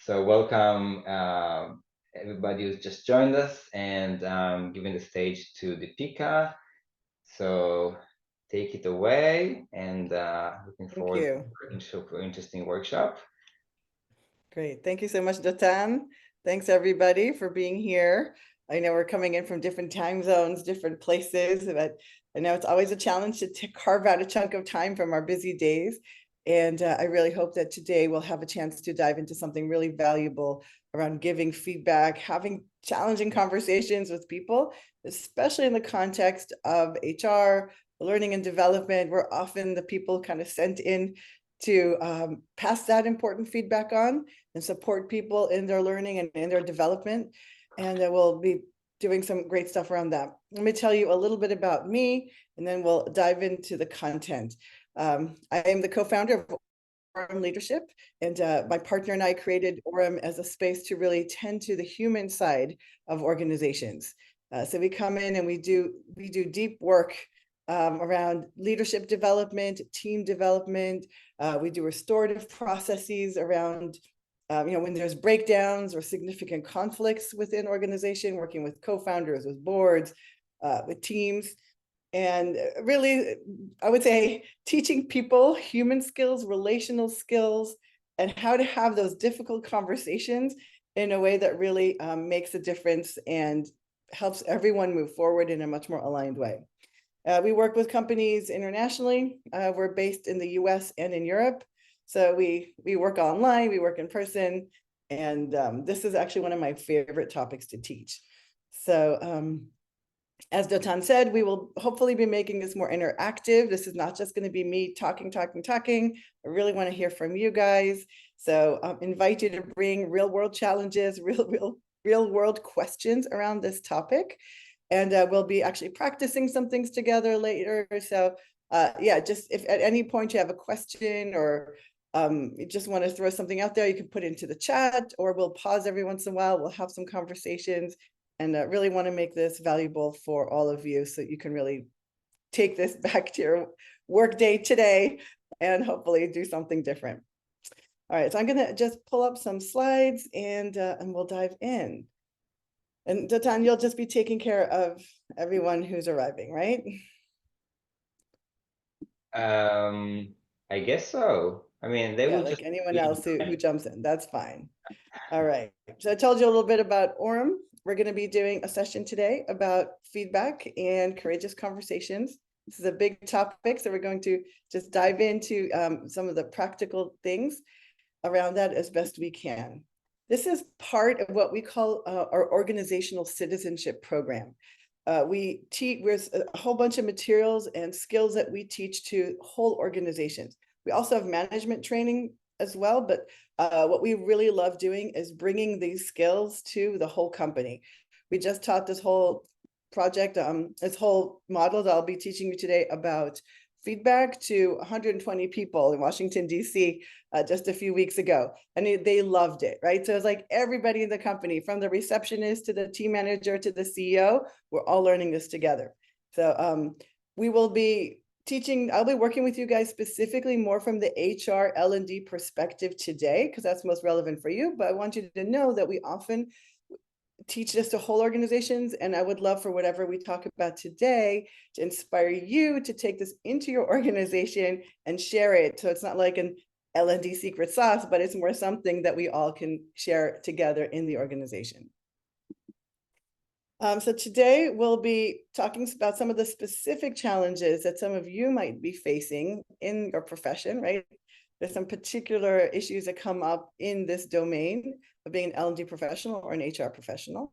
So welcome everybody who's just joined us, and giving the stage to Deepika. So take it away, and looking Thank forward you. to a super interesting workshop. Great. Thank you so much, Datan. Thanks everybody for being here. I know we're coming in from different time zones, different places, but I know it's always a challenge to carve out a chunk of time from our busy days. And I really hope that today we'll have a chance to dive into something really valuable around giving feedback, having challenging conversations with people, especially in the context of HR, learning and development. We're often the people kind of sent in to pass that important feedback on and support people in their learning and in their development. And we'll be doing some great stuff around that. Let me tell you a little bit about me, and then we'll dive into the content. I am the co-founder of Orem Leadership, and my partner and I created Orem as a space to really tend to the human side of organizations. So we come in and we do deep work around leadership development, team development. We do restorative processes around when there's breakdowns or significant conflicts within organization, working with co-founders, with boards, with teams. And really, I would say teaching people human skills, relational skills, and how to have those difficult conversations in a way that really makes a difference and helps everyone move forward in a much more aligned way. We work with companies internationally. We're based in the US and in Europe. So we work online, we work in person, and this is actually one of my favorite topics to teach. So as Dotan said, we will hopefully be making this more interactive. This is not just going to be me talking. I really want to hear from you guys. So invite you to bring real world challenges, real world questions around this topic. And we'll be actually practicing some things together later. So yeah, just if at any point you have a question or you just want to throw something out there, you can put it into the chat, or we'll pause every once in a while. We'll have some conversations, and really want to make this valuable for all of you so you can really take this back to your work day today and hopefully do something different. All right, so I'm going to just pull up some slides and we'll dive in. And Datan, you'll just be taking care of everyone who's arriving, right? I guess so. I mean, they Yeah, will like just anyone else who jumps in, that's fine. All right, so I told you a little bit about Orem. We're going to be doing a session today about feedback and courageous conversations. This is a big topic, so we're going to just dive into some of the practical things around that as best we can. This is part of what we call our organizational citizenship program. We teach with a whole bunch of materials and skills that we teach to whole organizations. We also have management training as well, but what we really love doing is bringing these skills to the whole company. We just taught this whole project, this whole model that I'll be teaching you today about feedback to 120 people in Washington, D.C. Just a few weeks ago. And they loved it, right? So it's like everybody in the company, from the receptionist to the team manager to the CEO, we're all learning this together. So we will be teaching, I'll be working with you guys specifically more from the HR L&D perspective today, because that's most relevant for you. But I want you to know that we often teach this to whole organizations, and I would love for whatever we talk about today to inspire you to take this into your organization and share it. So it's not like an L&D secret sauce, but it's more something that we all can share together in the organization. So today we'll be talking about some of the specific challenges that some of you might be facing in your profession, right? There's some particular issues that come up in this domain of being an L&D professional or an HR professional.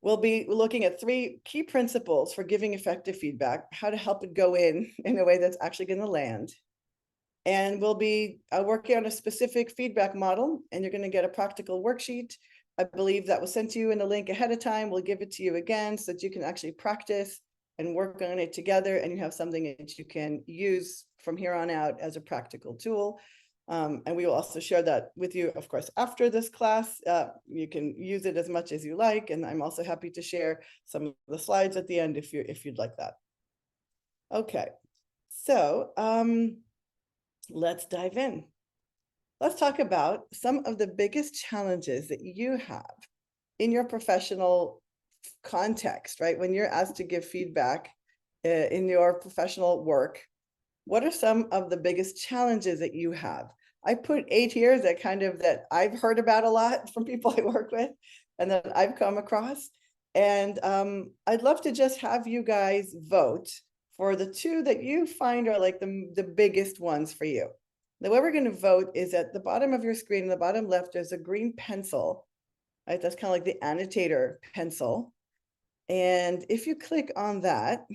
We'll be looking at 3 key principles for giving effective feedback, how to help it go in a way that's actually going to land. And we'll be working on a specific feedback model, and you're going to get a practical worksheet. I believe that was sent to you in a link ahead of time. We'll give it to you again so that you can actually practice and work on it together, and you have something that you can use from here on out as a practical tool. And we will also share that with you, of course, after this class. You can use it as much as you like, and I'm also happy to share some of the slides at the end if you'd like that. Okay, so let's dive in. let's talk about some of the biggest challenges that you have in your professional context, right? When you're asked to give feedback in your professional work, what are some of the biggest challenges that you have? I put 8 here that I've heard about a lot from people I work with and that I've come across. And I'd love to just have you guys vote for the 2 that you find are like the biggest ones for you. The way we're going to vote is at the bottom of your screen, in the bottom left, there's a green pencil, right? That's kind of like the annotator pencil. And if you click on that,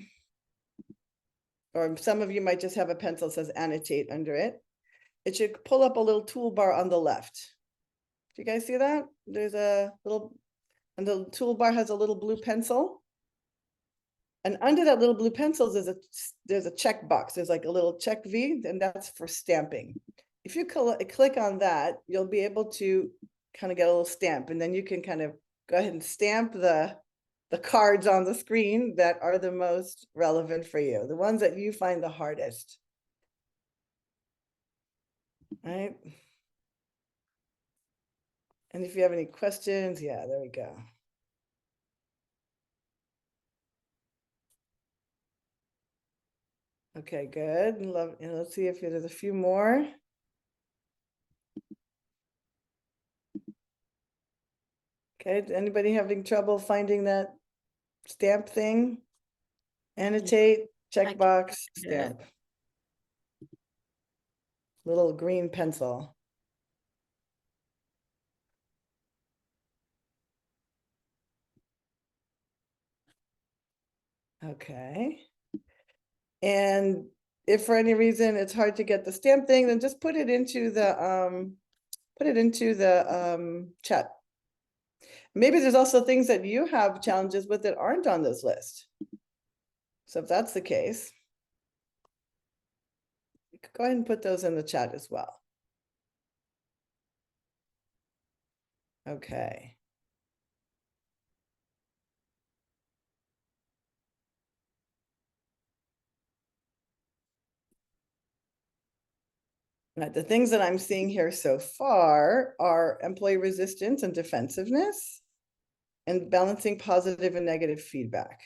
or some of you might just have a pencil that says annotate under it, it should pull up a little toolbar on the left. Do you guys see that? There's a little, and the toolbar has a little blue pencil. And under that little blue pencil, there's a check box. There's like a little check V, and that's for stamping. If you click on that, you'll be able to kind of get a little stamp, and then you can kind of go ahead and stamp the cards on the screen that are the most relevant for you, the ones that you find the hardest. Right? And if you have any questions, yeah, there we go. Okay, good. And let's see if there's a few more. Okay, anybody having trouble finding that stamp thing? Annotate, checkbox, stamp. Little green pencil. Okay. And if for any reason it's hard to get the stamp thing, then just put it into the chat. Maybe there's also things that you have challenges with that aren't on this list. So if that's the case, go ahead and put those in the chat as well. Okay. Right, the things that I'm seeing here so far are employee resistance and defensiveness, and balancing positive and negative feedback.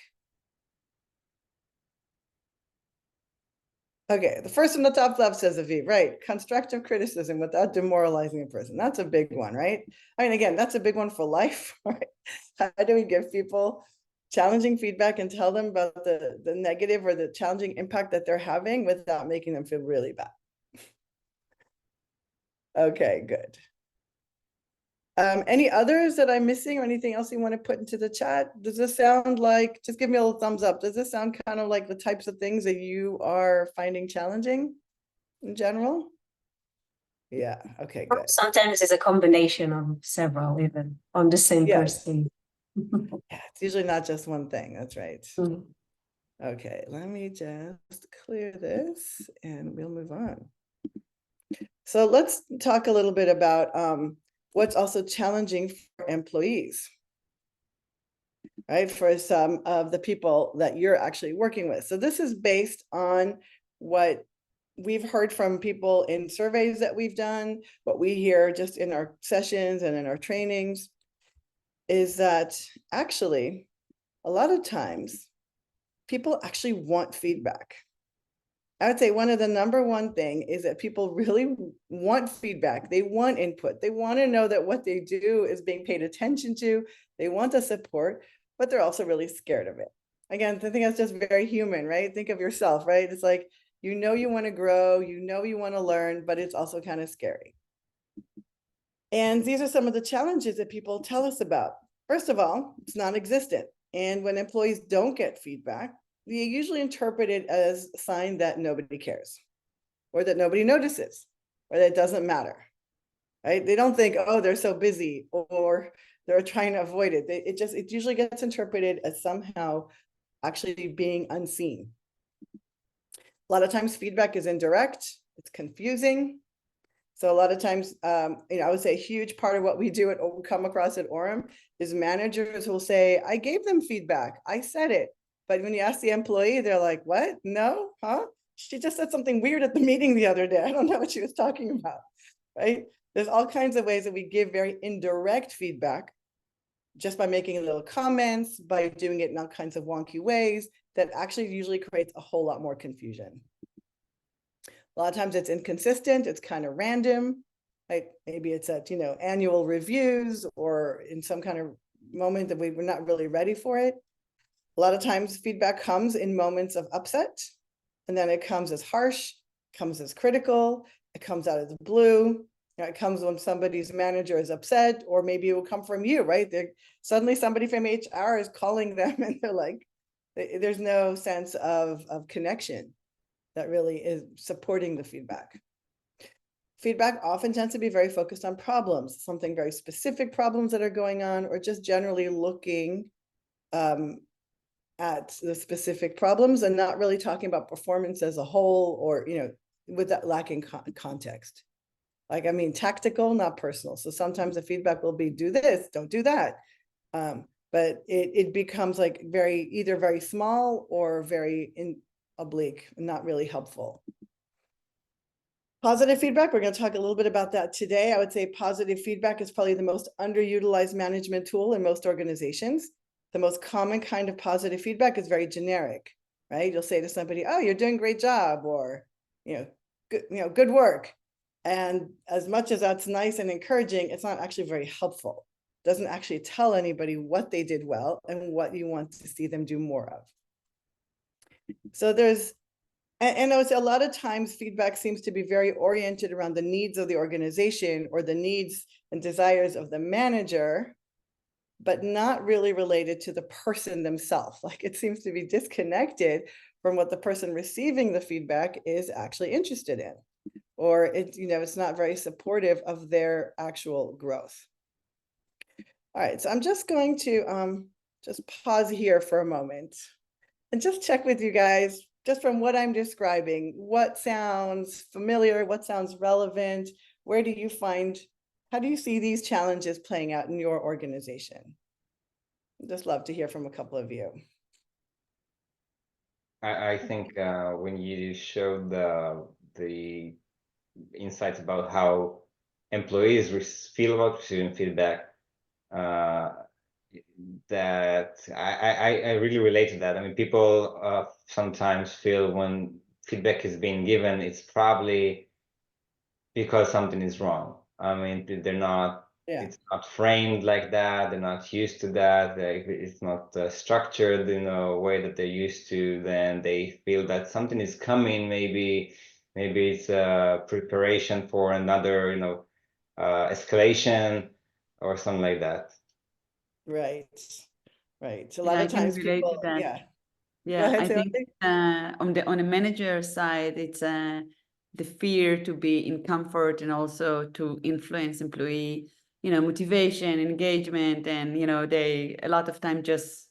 Okay, the first from the top left says Aviv, right? Constructive criticism without demoralizing a person. That's a big one, right? I mean, again, that's a big one for life, right? How do we give people challenging feedback and tell them about the negative or the challenging impact that they're having without making them feel really bad? Okay, good. Any others that I'm missing or anything else you want to put into the chat? Does this sound like, just give me a little thumbs up. Does this sound kind of like the types of things that you are finding challenging in general? Yeah, okay, good. Sometimes it's a combination of several, even on the same person. Yeah, it's usually not just one thing. That's right. Mm. Okay, let me just clear this and we'll move on. So let's talk a little bit about what's also challenging for employees, right? For some of the people that you're actually working with. So this is based on what we've heard from people in surveys that we've done, what we hear just in our sessions and in our trainings, is that actually a lot of times people actually want feedback. I would say one of the #1 thing is that people really want feedback. They want input. They want to know that what they do is being paid attention to. They want the support, but they're also really scared of it. Again, I think that's just very human, right? Think of yourself, right? It's like, you know, you want to grow, you know, you want to learn, but it's also kind of scary. And these are some of the challenges that people tell us about. First of all, it's non-existent. And when employees don't get feedback, they usually interpret it as a sign that nobody cares, or that nobody notices, or that it doesn't matter, right? They don't think, oh, they're so busy, or they're trying to avoid it. It usually gets interpreted as somehow actually being unseen. A lot of times feedback is indirect, it's confusing. So a lot of times, I would say a huge part of what we do come across at Orem is managers will say, I gave them feedback, I said it. But when you ask the employee, they're like, what? No, huh? She just said something weird at the meeting the other day. I don't know what she was talking about. right? There's all kinds of ways that we give very indirect feedback just by making little comments, by doing it in all kinds of wonky ways that actually usually creates a whole lot more confusion. A lot of times it's inconsistent, it's kind of random, right? Maybe it's at, annual reviews or in some kind of moment that we were not really ready for it. A lot of times feedback comes in moments of upset, and then it comes as harsh, comes as critical, it comes out of the blue. It comes when somebody's manager is upset, or maybe it will come from you, right? Suddenly somebody from HR is calling them and they're like, there's no sense of connection that really is supporting the feedback. Feedback often tends to be very focused on problems, something very specific problems that are going on, or just generally looking at the specific problems and not really talking about performance as a whole, or, with that lacking context. Like, I mean, tactical, not personal. So sometimes the feedback will be, do this, don't do that. But it becomes like either very small or very oblique, not really helpful. Positive feedback, we're going to talk a little bit about that today. I would say positive feedback is probably the most underutilized management tool in most organizations. The most common kind of positive feedback is very generic, right? You'll say to somebody, oh, you're doing a great job, or, good work. And as much as that's nice and encouraging, it's not actually very helpful. It doesn't actually tell anybody what they did well and what you want to see them do more of. So and I would say a lot of times feedback seems to be very oriented around the needs of the organization or the needs and desires of the manager, but not really related to the person themselves. Like, it seems to be disconnected from what the person receiving the feedback is actually interested in, or it's not very supportive of their actual growth. All right, so I'm just going to just pause here for a moment and just check with you guys, just from what I'm describing, what sounds familiar, what sounds relevant, how do you see these challenges playing out in your organization? I'd just love to hear from a couple of you. I think when you showed the insights about how employees feel about receiving feedback, that I really relate to that. I mean, people sometimes feel when feedback is being given, it's probably because something is wrong. I mean, they're not, it's not framed like that. They're not used to that. It's not structured in a way that they're used to. Then they feel that something is coming. Maybe it's a preparation for another, escalation or something like that. Right. So a lot of times people, Yeah, I think on the manager side, it's the fear to be in comfort and also to influence employee, motivation, engagement, and they a lot of time just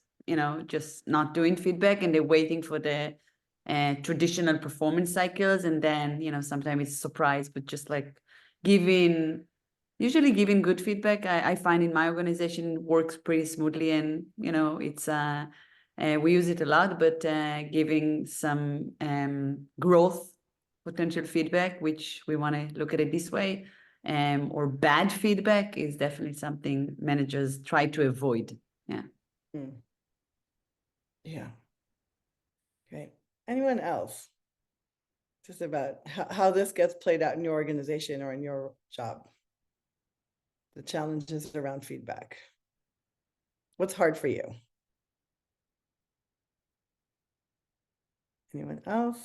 not doing feedback, and they're waiting for the traditional performance cycles, and then sometimes it's a surprise, but just like usually giving good feedback, I find in my organization works pretty smoothly, and it's we use it a lot, but giving some growth potential feedback, which we want to look at it this way, or bad feedback is definitely something managers try to avoid. Yeah. Great. Anyone else? Just about how this gets played out in your organization or in your job. The challenges around feedback. What's hard for you? Anyone else?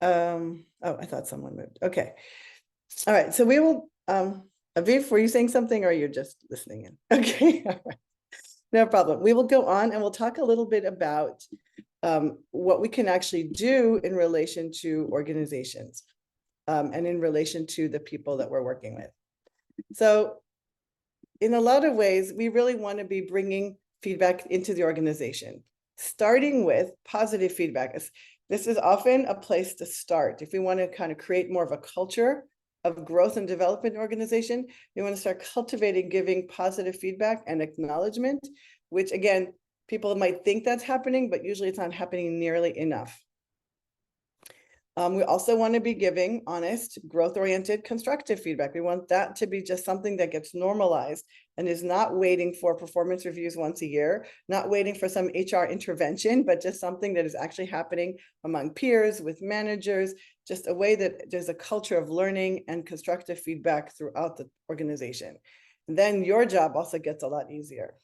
Oh, I thought someone moved. Okay. All right. So we will, Aviv, were you saying something, or you're just listening in? Okay. All right. No problem. We will go on and we'll talk a little bit about what we can actually do in relation to organizations and in relation to the people that we're working with. So in a lot of ways, we really want to be bringing feedback into the organization, starting with positive feedback. This is often a place to start. If we want to kind of create more of a culture of growth and development organization, we want to start cultivating giving positive feedback and acknowledgement, which again, people might think that's happening, but usually it's not happening nearly enough. We also want to be giving honest, growth-oriented, constructive feedback. We want that to be just something that gets normalized and is not waiting for performance reviews once a year, not waiting for some HR intervention, but just something that is actually happening among peers, with managers, just a way that there's a culture of learning and constructive feedback throughout the organization. And then your job also gets a lot easier.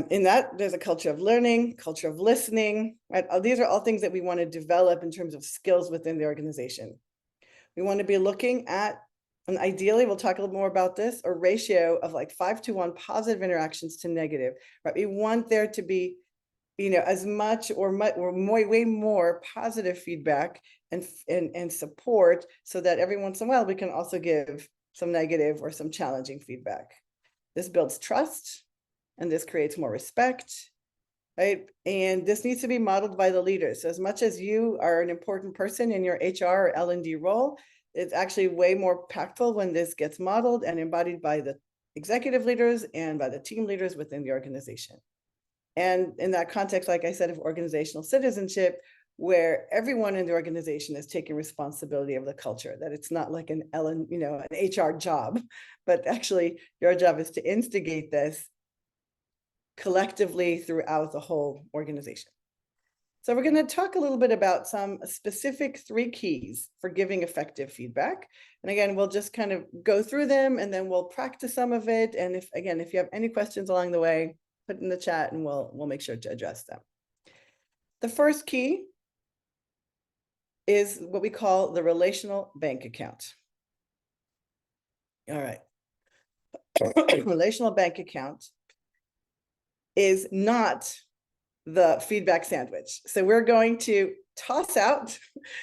In that, there's a culture of learning, culture of listening, right? These are all things that we want to develop in terms of skills within the organization. We want to be looking at, and ideally, we'll talk a little more about this, a ratio of like 5-to-1 positive interactions to negative, right? We want there to be, as much or way more positive feedback and support, so that every once in a while we can also give some negative or some challenging feedback. This builds trust. And this creates more respect, right? And this needs to be modeled by the leaders. So as much as you are an important person in your HR or L&D role, it's actually way more impactful when this gets modeled and embodied by the executive leaders and by the team leaders within the organization. And in that context, like I said, of organizational citizenship, where everyone in the organization is taking responsibility of the culture, that it's not like an HR job, but actually your job is to instigate this collectively throughout the whole organization. So we're going to talk a little bit about some specific 3 keys for giving effective feedback. And again, we'll just kind of go through them and then we'll practice some of it. And if you have any questions along the way, put in the chat and we'll make sure to address them. The first key is what we call the relational bank account. All right. Relational bank account is not the feedback sandwich. So we're going to toss out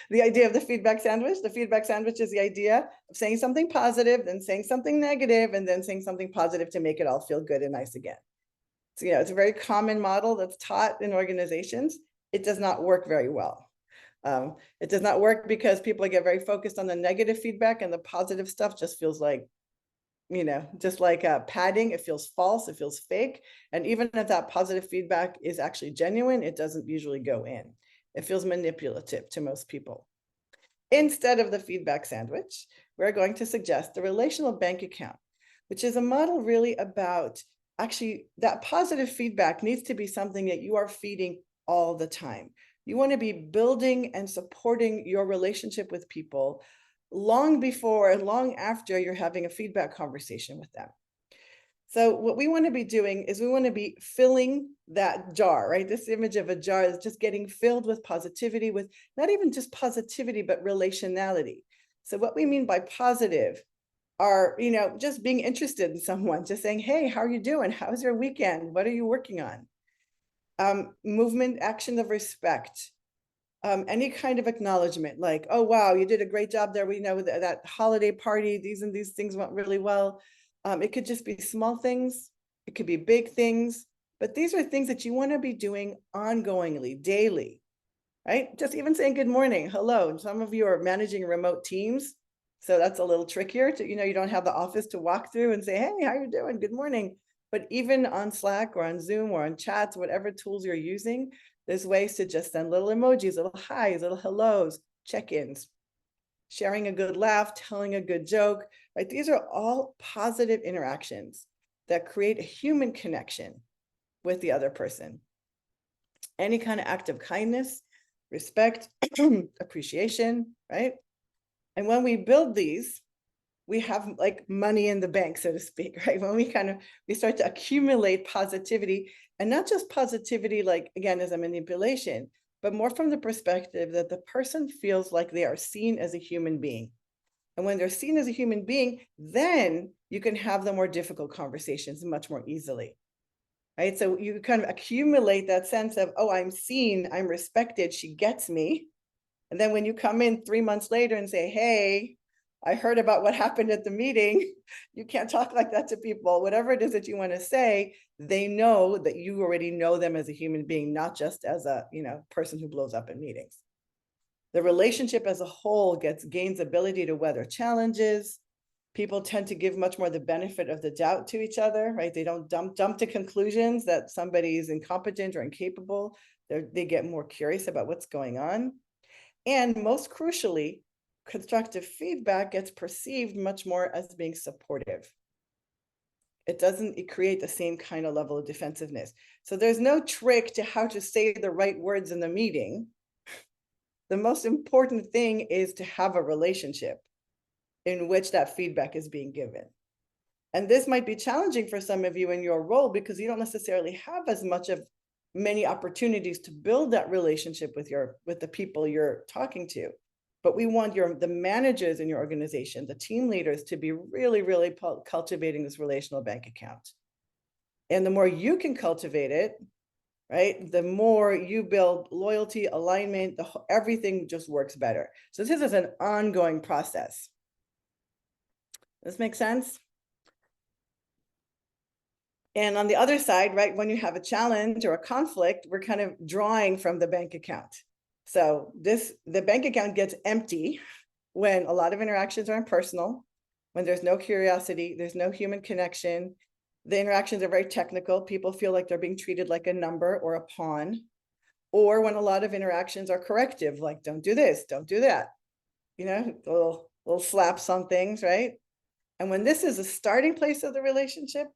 the idea of the feedback sandwich. The feedback sandwich is the idea of saying something positive, then saying something negative, and then saying something positive to make it all feel good and nice again. So, it's a very common model that's taught in organizations. It does not work very well. It does not work because people get very focused on the negative feedback, and the positive stuff just feels like, just like padding. It feels false, it feels fake. And even if that positive feedback is actually genuine, it doesn't usually go in. It feels manipulative to most people. Instead of the feedback sandwich, we're going to suggest the relational bank account, which is a model really about actually that positive feedback needs to be something that you are feeding all the time. You want to be building and supporting your relationship with people long before and long after you're having a feedback conversation with them. So what we want to be doing is we want to be filling that jar, right? This image of a jar is just getting filled with positivity, with not even just positivity, but relationality. So what we mean by positive are, just being interested in someone, just saying, hey, how are you doing? How's your weekend? What are you working on? Movement, action of respect. Any kind of acknowledgement, like, oh, wow, you did a great job there. We know that holiday party, these and these things went really well. It could just be small things. It could be big things. But these are things that you want to be doing ongoingly, daily, right? Just even saying good morning, hello. Some of you are managing remote teams. So that's a little trickier to, you don't have the office to walk through and say, hey, how you doing? Good morning. But even on Slack or on Zoom or on chats, whatever tools you're using, there's ways to just send little emojis, little highs, little hellos, check-ins, sharing a good laugh, telling a good joke, right? These are all positive interactions that create a human connection with the other person. Any kind of act of kindness, respect, appreciation, right? And when we build these, we have like money in the bank, so to speak, right? When we start to accumulate positivity, and not just positivity, like, again, as a manipulation, but more from the perspective that the person feels like they are seen as a human being. And when they're seen as a human being, then you can have the more difficult conversations much more easily, right? So you kind of accumulate that sense of, oh, I'm seen, I'm respected, she gets me. And then when you come in 3 months later and say, hey, I heard about what happened at the meeting, you can't talk like that to people. Whatever it is that you want to say, they know that you already know them as a human being, not just as a person who blows up in meetings. The relationship as a whole gains ability to weather challenges. People tend to give much more the benefit of the doubt to each other, right? They don't jump to conclusions that somebody is incompetent or incapable. They get more curious about what's going on. And most crucially, constructive feedback gets perceived much more as being supportive. It doesn't create the same kind of level of defensiveness. So there's no trick to how to say the right words in the meeting. The most important thing is to have a relationship in which that feedback is being given. And this might be challenging for some of you in your role because you don't necessarily have as much of many opportunities to build that relationship with the people you're talking to. But we want the managers in your organization, the team leaders, to be really, really cultivating this relational bank account. And the more you can cultivate it, right, the more you build loyalty, alignment, everything just works better. So this is an ongoing process. Does this make sense? And on the other side, right, when you have a challenge or a conflict, we're kind of drawing from the bank account. So the bank account gets empty when a lot of interactions are impersonal, when there's no curiosity, there's no human connection. The interactions are very technical. People feel like they're being treated like a number or a pawn. Or when a lot of interactions are corrective, like don't do this, don't do that. You know, little slaps on things, right? And when this is a starting place of the relationship,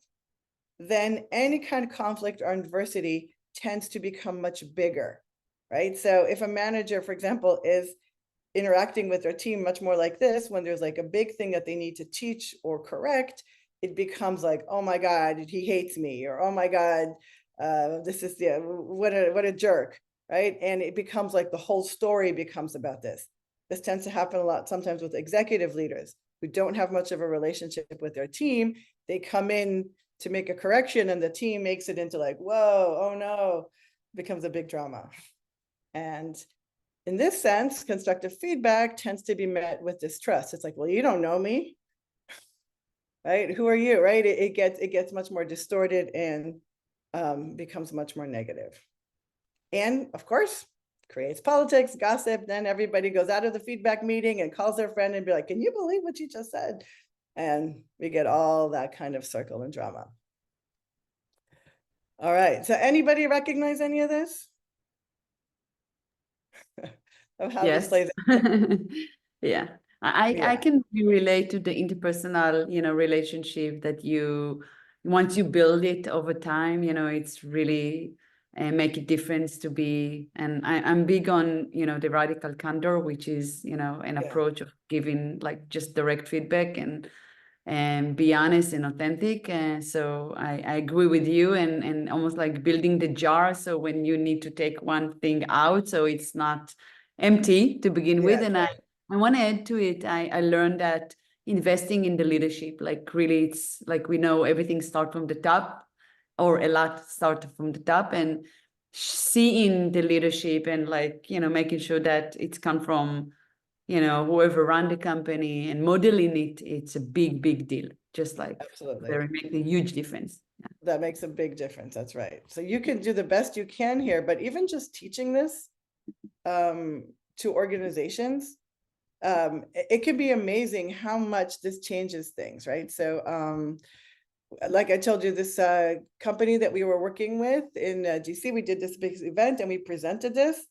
then any kind of conflict or adversity tends to become much bigger, right? So if a manager, for example, is interacting with their team much more like this, when there's like a big thing that they need to teach or correct, it becomes like, oh my God, he hates me, or oh my God, this is what a jerk, right? And it becomes like the whole story becomes about this. This tends to happen a lot sometimes with executive leaders who don't have much of a relationship with their team. They come in to make a correction and the team makes it into like, whoa, oh no, becomes a big drama. And in this sense, constructive feedback tends to be met with distrust. It's like, well, you don't know me, right? Who are you, right? It gets much more distorted and becomes much more negative. And of course, creates politics, gossip. Then everybody goes out of the feedback meeting and calls their friend and be like, can you believe what you just said? And we get all that kind of circle and drama. All right, so anybody recognize any of this? Of how this plays out? Yeah, I can relate to the interpersonal, relationship that once you build it over time, it's really make a difference to be, and I'm big on, the radical candor, which is, an approach of giving like just direct feedback and be honest and authentic. So I agree with you, and almost like building the jar. So when you need to take one thing out, so it's not empty to begin with. And I want to add to it, I learned that investing in the leadership, like really, it's like we know everything starts from the top, or a lot starts from the top, and seeing the leadership and like, making sure that it's come from, whoever run the company and modeling it, it's a big deal. Just like absolutely, they make a huge difference. Yeah. That makes a big difference. That's right. So you can do the best you can here, but even just teaching this to organizations, it can be amazing how much this changes things, right? So like I told you, this company that we were working with in DC, we did this big event and we presented this.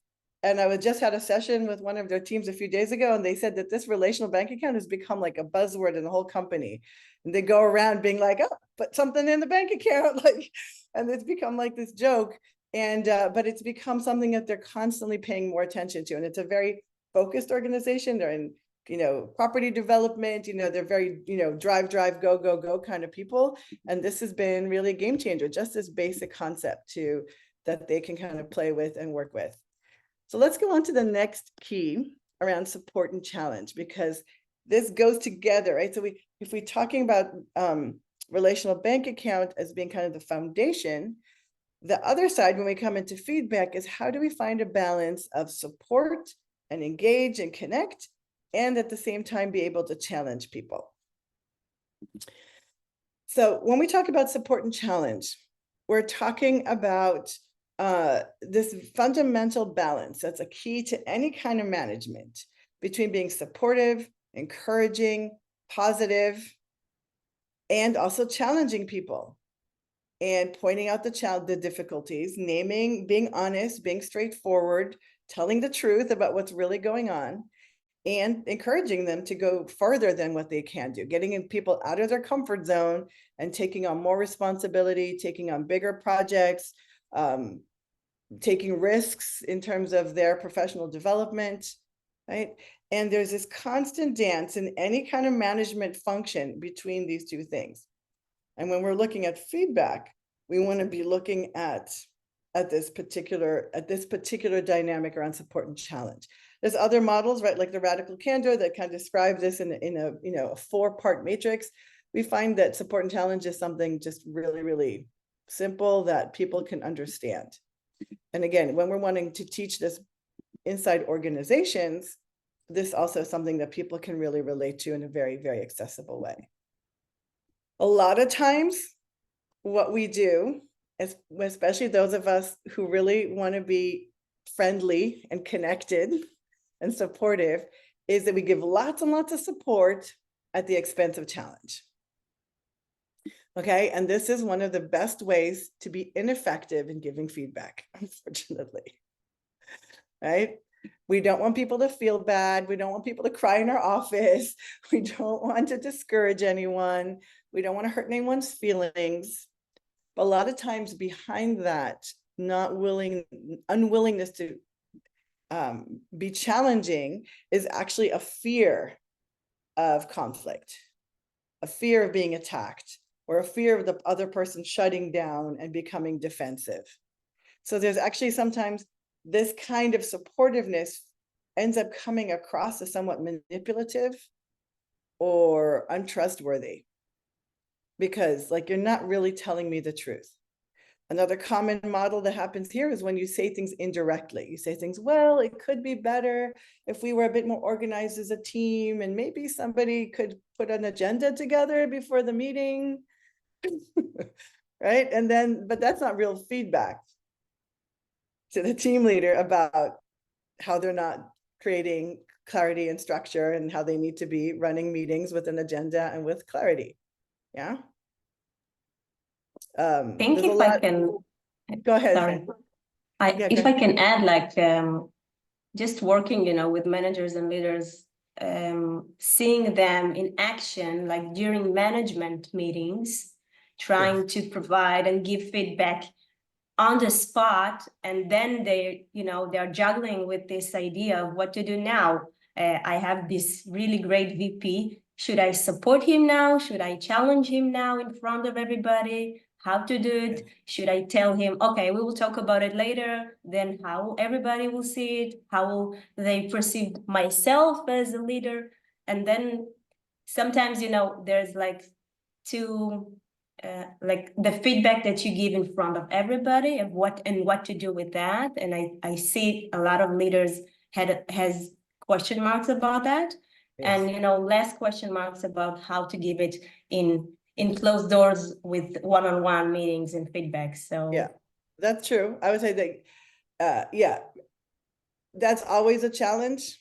And I just had a session with one of their teams a few days ago, and they said that this relational bank account has become like a buzzword in the whole company. And they go around being like, oh, put something in the bank account, like, and it's become like this joke. And but it's become something that they're constantly paying more attention to. And it's a very focused organization. They're in, property development, they're very, drive, go kind of people. And this has been really a game changer, just this basic concept that they can kind of play with and work with. So let's go on to the next key around support and challenge, because this goes together, right? So if we're talking about relational bank account as being kind of the foundation, the other side, when we come into feedback, is how do we find a balance of support and engage and connect, and at the same time be able to challenge people. So when we talk about support and challenge, we're talking about this fundamental balance that's a key to any kind of management between being supportive, encouraging, positive, and also challenging people and pointing out the difficulties, being honest, being straightforward, telling the truth about what's really going on, and encouraging them to go further than what they can do, getting people out of their comfort zone and taking on more responsibility, taking on bigger projects, taking risks in terms of their professional development, right? And there's this constant dance in any kind of management function between these two things. And when we're looking at feedback, we want to be looking at this particular dynamic around support and challenge. There's other models, right, like the radical candor that kind of describe this in a 4-part matrix. We find that support and challenge is something just really, really simple that people can understand. And again, when we're wanting to teach this inside organizations, this also is something that people can really relate to in a very, very accessible way. A lot of times, what we do, especially those of us who really want to be friendly and connected and supportive, is that we give lots and lots of support at the expense of challenge. Okay, and this is one of the best ways to be ineffective in giving feedback, unfortunately. Right? We don't want people to feel bad. We don't want people to cry in our office. We don't want to discourage anyone. We don't want to hurt anyone's feelings. But a lot of times behind that, unwillingness to be challenging is actually a fear of conflict, a fear of being attacked, or a fear of the other person shutting down and becoming defensive. So there's actually sometimes this kind of supportiveness ends up coming across as somewhat manipulative or untrustworthy, because like, you're not really telling me the truth. Another common model that happens here is when you say things indirectly. You say things, well, it could be better if we were a bit more organized as a team, and maybe somebody could put an agenda together before the meeting. Right? And then, but that's not real feedback to the team leader about how they're not creating clarity and structure, and how they need to be running meetings with an agenda and with clarity. Yeah. I think if I can, go ahead. Sorry. If I can add, like, just working, with managers and leaders, seeing them in action, like during management meetings, trying to provide and give feedback on the spot, and then they're juggling with this idea of what to do now. I have this really great VP. Should I support him now? Should I challenge him now in front of everybody? How to do it? Should I tell him, okay, we will talk about it later, then how everybody will see it? How will they perceive myself as a leader? And then sometimes, there's like like the feedback that you give in front of everybody of what to do with that. And I see a lot of leaders has question marks about that. Yes. And less question marks about how to give it in closed doors with one-on-one meetings and feedback. So yeah, that's true. I would say that yeah, that's always a challenge.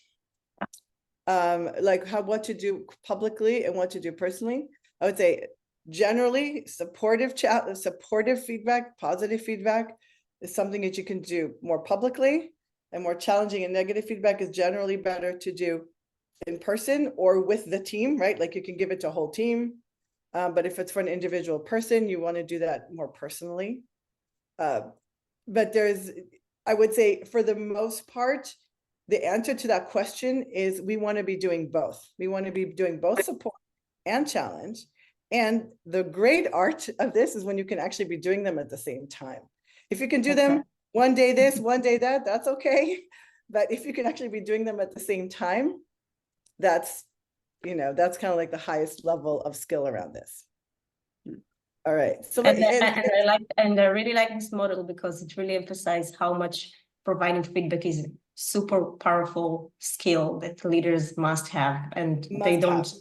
Like what to do publicly and what to do personally. I would say generally supportive feedback, positive feedback is something that you can do more publicly, and more challenging and negative feedback is generally better to do in person or with the team, right? Like you can give it to a whole team. But if it's for an individual person, you want to do that more personally. But I would say for the most part, the answer to that question is we want to be doing both. We want to be doing both support and challenge. And the great art of this is when you can actually be doing them at the same time. If you can do them one day this, one day that, that's okay. But if you can actually be doing them at the same time, that's kind of like the highest level of skill around this. All right. So I really like this model because it really emphasizes how much providing feedback is super powerful skill that leaders must have, and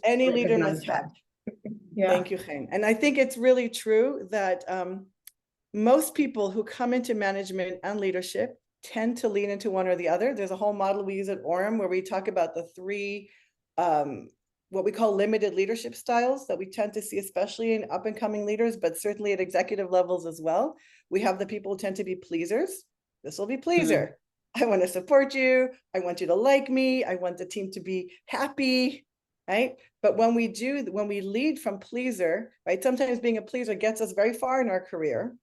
any leader must have. Yeah. Thank you, Chen. And I think it's really true that most people who come into management and leadership tend to lean into one or the other. There's a whole model we use at Orem where we talk about the three what we call limited leadership styles that we tend to see, especially in up and coming leaders, but certainly at executive levels as well. We have the people who tend to be pleasers. This will be pleaser. I want to support you. I want you to like me. I want the team to be happy, right? But when we lead from pleaser, right? Sometimes being a pleaser gets us very far in our career.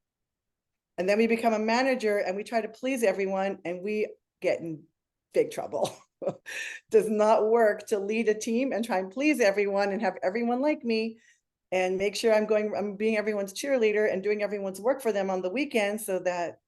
And then we become a manager and we try to please everyone and we get in big trouble. Does not work to lead a team and try and please everyone and have everyone like me and make sure I'm being everyone's cheerleader and doing everyone's work for them on the weekend so that,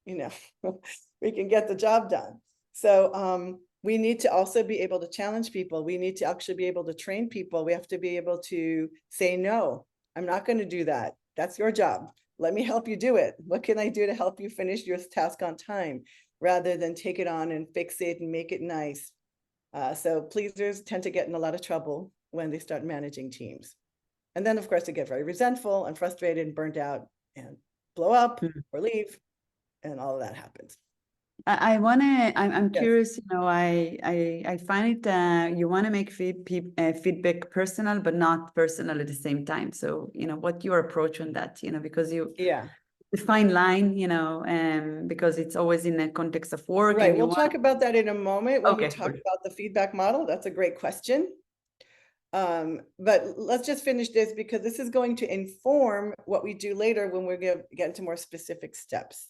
you know, we can get the job done. So we need to also be able to challenge people. We need to actually be able to train people. We have to be able to say, no, I'm not going to do that. That's your job. Let me help you do it. What can I do to help you finish your task on time rather than take it on and fix it and make it nice? So pleasers tend to get in a lot of trouble when they start managing teams. And then, of course, they get very resentful and frustrated and burnt out and blow up or leave. And all of that happens. I'm Yes. curious, you know, I find it, you want to make feedback personal, but not personal at the same time. So, you know, what your approach on that, you know, because the fine line, you know, because it's always in the context of work. Right. We'll talk about that in a moment when we talk good. about the feedback model. That's a great question. But let's just finish this because this is going to inform what we do later when we're going to get into more specific steps.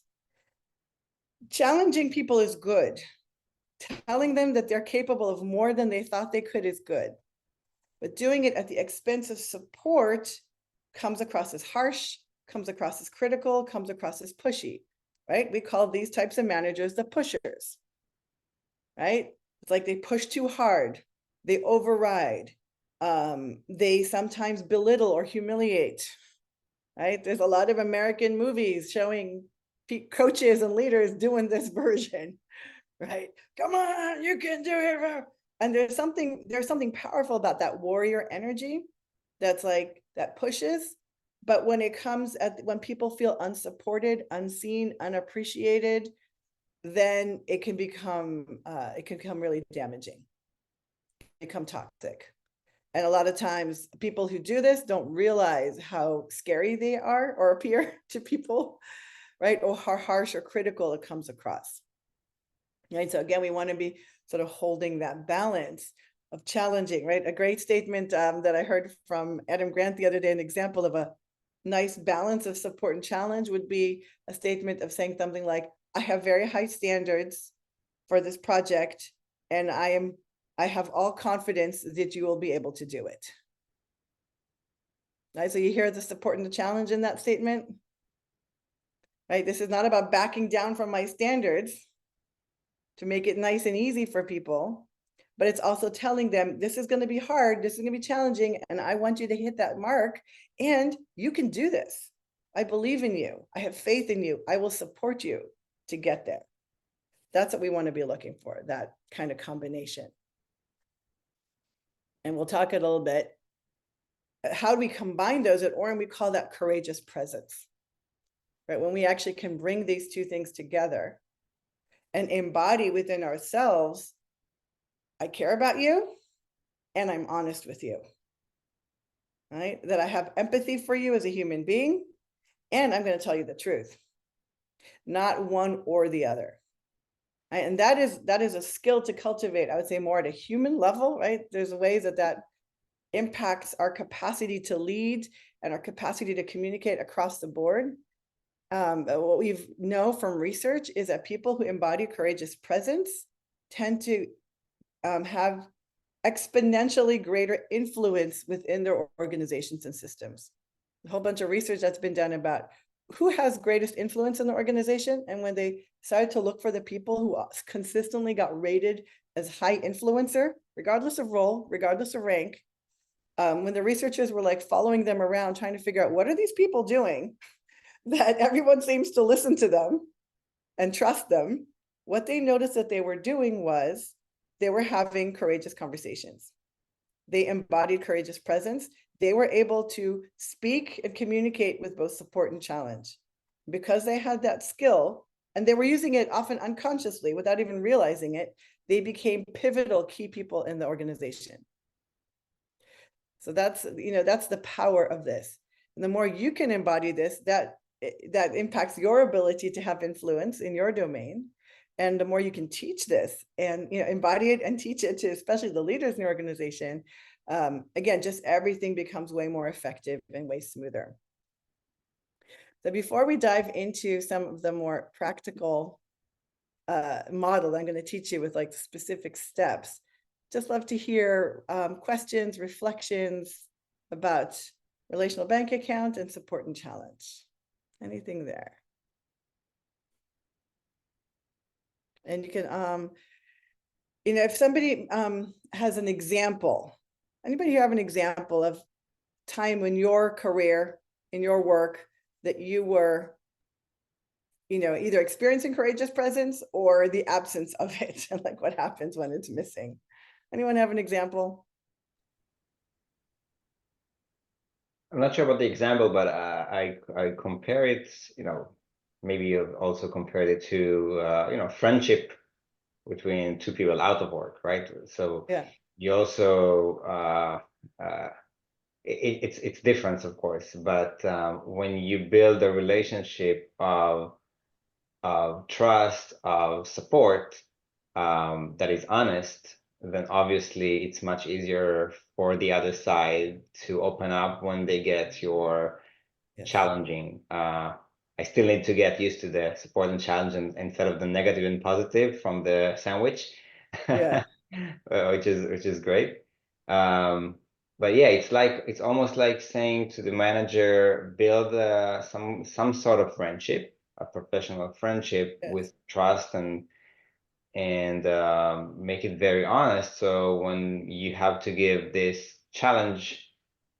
Challenging people is good. Telling them that they're capable of more than they thought they could is good. But doing it at the expense of support comes across as harsh, comes across as critical, comes across as pushy, right? We call these types of managers the pushers, right? It's like they push too hard, they override, they sometimes belittle or humiliate, right? There's a lot of American movies showing coaches and leaders doing this version, right? Come on, you can do it. And there's something powerful about that warrior energy that's like, that pushes. But when it comes when people feel unsupported, unseen, unappreciated, then it can become really damaging, become toxic. And a lot of times people who do this don't realize how scary they are or appear to people, right? Or how harsh or critical it comes across. Right. So again, we want to be sort of holding that balance of challenging, right? A great statement that I heard from Adam Grant the other day, an example of a nice balance of support and challenge would be a statement of saying something like, I have very high standards for this project, and I have all confidence that you will be able to do it. Right. So you hear the support and the challenge in that statement, right? This is not about backing down from my standards to make it nice and easy for people, but it's also telling them this is going to be hard, this is going to be challenging, and I want you to hit that mark, and you can do this. I believe in you. I have faith in you. I will support you to get there. That's what we want to be looking for, that kind of combination. And we'll talk a little bit. How do we combine those? At Orem, we call that courageous presence, right? When we actually can bring these two things together and embody within ourselves, I care about you and I'm honest with you, right? That I have empathy for you as a human being, and I'm going to tell you the truth, not one or the other. Right? And that is a skill to cultivate, I would say, more at a human level, right? There's ways that impacts our capacity to lead and our capacity to communicate across the board. What we know from research is that people who embody courageous presence tend to have exponentially greater influence within their organizations and systems. A whole bunch of research that's been done about who has greatest influence in the organization. And when they started to look for the people who consistently got rated as high influencer, regardless of role, regardless of rank, when the researchers were like following them around, trying to figure out what are these people doing that everyone seems to listen to them and trust them, what they noticed that they were doing was they were having courageous conversations. They embodied courageous presence. They were able to speak and communicate with both support and challenge. Because they had that skill, and they were using it often unconsciously without even realizing it, they became pivotal key people in the organization. So that's the power of this. And the more you can embody this, that impacts your ability to have influence in your domain. And the more you can teach this and, embody it and teach it to especially the leaders in the organization, again, just everything becomes way more effective and way smoother. So before we dive into some of the more practical model I'm going to teach you with like specific steps, just love to hear questions, reflections about relational bank account and support and challenge. Anything there? And you can, if somebody has an example, anybody here have an example of time in your career, in your work, that you were, either experiencing courageous presence or the absence of it, and like what happens when it's missing? Anyone have an example? I'm not sure about the example, but I compare it, maybe you've also compared it to, friendship between two people out of work, right? So Yeah, you also, it's different, of course, but when you build a relationship of trust, of support, that is honest, then obviously it's much easier for the other side to open up when they get your yes. challenging. I still need to get used to the support and challenge instead of the negative and positive from the sandwich, Yeah. which is great. But yeah, it's almost like saying to the manager, build some sort of friendship, a professional friendship Yes. with trust and make it very honest. So when you have to give this challenging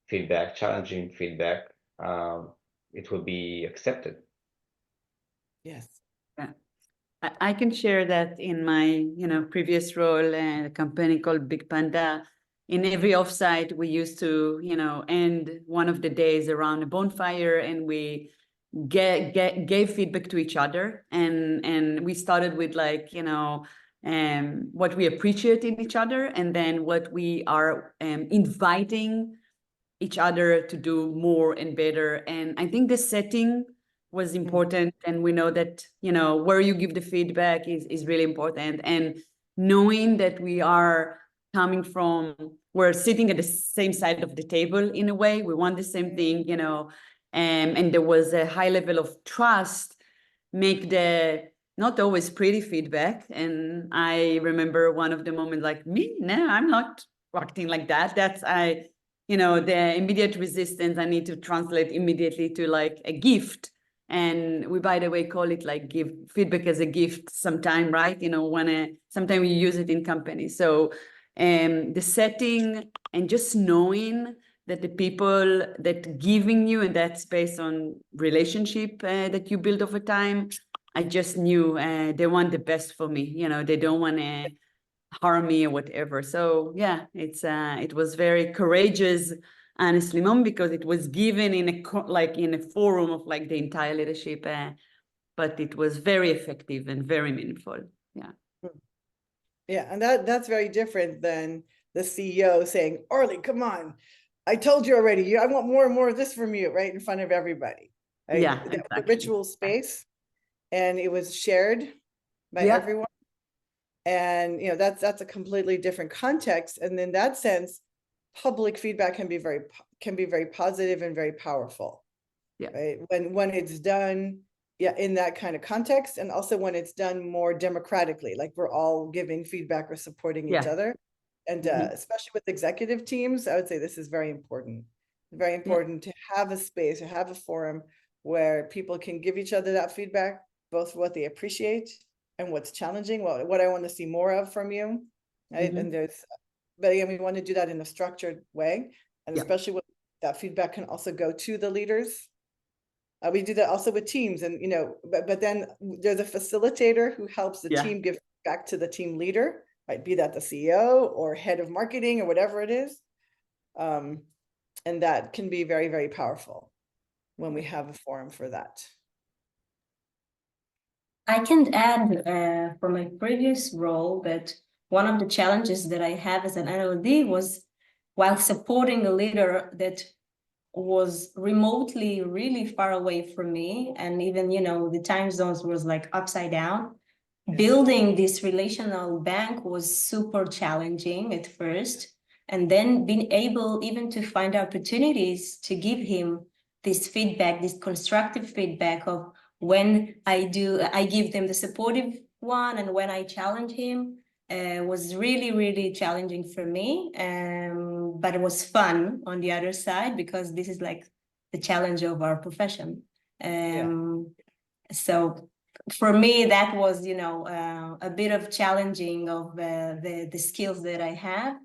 feedback, it will be accepted. Yes. Yeah. I can share that in my, previous role at a company called Big Panda. In every offsite, we used to, end one of the days around a bonfire, and we gave feedback to each other. And we started with like, what we appreciate in each other, and then what we are inviting each other to do more and better. And I think the setting was important, and we know that where you give the feedback is really important, and knowing that we're sitting at the same side of the table in a way, we want the same thing, and there was a high level of trust, make the not always pretty feedback. And I remember one of the moments like, no, I'm not acting like that. The immediate resistance, I need to translate immediately to like a gift. And we, by the way, call it like give feedback as a gift sometime, right? Sometimes we use it in companies. So the setting and just knowing that the people that giving you, and that's based on relationship that you build over time, I just knew they want the best for me. They don't want to harm me or whatever. So yeah, it was very courageous, honestly, mom, because it was given in a forum of like the entire leadership, but it was very effective and very meaningful. Yeah. Yeah, and that's very different than the CEO saying, "Orly, come on, I told you already. I want more and more of this from you," right in front of everybody. Right? Yeah, The exactly. ritual space, and it was shared by everyone. And that's a completely different context. And in that sense, public feedback can be very positive and very powerful. Yeah. Right. When it's done, in that kind of context, and also when it's done more democratically, like we're all giving feedback or supporting each other. And especially with executive teams, I would say this is very important. Very important to have a space or have a forum where people can give each other that feedback, both what they appreciate and what's challenging, what I want to see more of from you, right? And but again, we want to do that in a structured way, and especially when that feedback can also go to the leaders. We do that also with teams, and but then there's a facilitator who helps the team give back to the team leader, right? Be that the CEO or head of marketing or whatever it is, and that can be very, very powerful when we have a forum for that. I can add from my previous role that one of the challenges that I have as an NLD was, while supporting a leader that was remotely really far away from me, and even the time zones was like upside down, building this relational bank was super challenging at first. And then being able even to find opportunities to give him this feedback, this constructive feedback of when I give them the supportive one and when I challenge him, was really, really challenging for me. But it was fun on the other side, because this is like the challenge of our profession. So for me, that was, a bit of challenging of the skills that I have.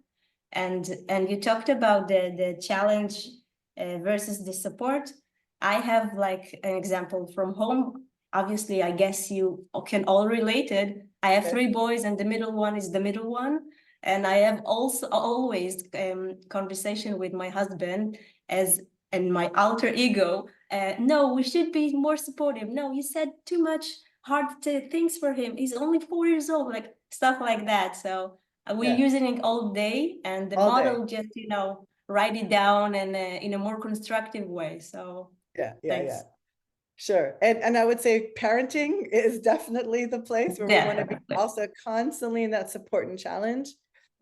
And you talked about the challenge versus the support. I have like an example from home. Obviously, I guess you can all relate it. I have 3 boys, and the middle one is the middle one. And I have also always conversation with my husband and my alter ego. No, we should be more supportive. No, you said too much hard things for him. He's only 4 years old, like stuff like that. So we're using it all day, and the model just, write it down and in a more constructive way. So thanks. Sure. And I would say parenting is definitely the place where we want to be also constantly in that support and challenge,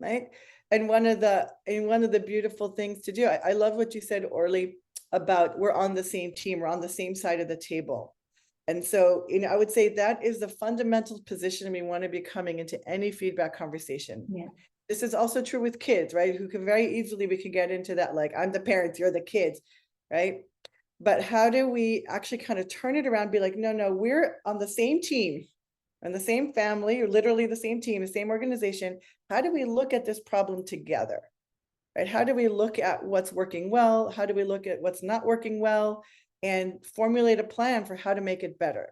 right? And one of the beautiful things to do, I love what you said, Orly, about we're on the same team, we're on the same side of the table. And so, I would say that is the fundamental position we want to be coming into any feedback conversation. Yeah. This is also true with kids, right? Who can very easily, we can get into that, like, I'm the parents, you're the kids, right? But how do we actually kind of turn it around, be like, no, we're on the same team and the same family, or literally the same team, the same organization. How do we look at this problem together, right? How do we look at what's working well? How do we look at what's not working well and formulate a plan for how to make it better?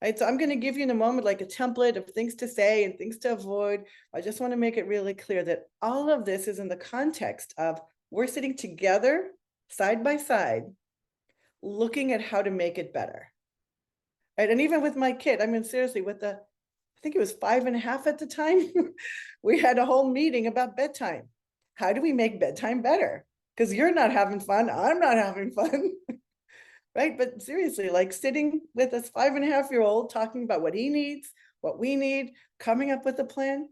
Right. So I'm going to give you in a moment like a template of things to say and things to avoid. I just want to make it really clear that all of this is in the context of we're sitting together side by side, looking at how to make it better. Right. And even with my kid, I mean, seriously, I think it was 5.5 at the time, we had a whole meeting about bedtime. How do we make bedtime better? Because you're not having fun, I'm not having fun. Right. But seriously, like sitting with this 5.5-year-old, talking about what he needs, what we need, coming up with a plan.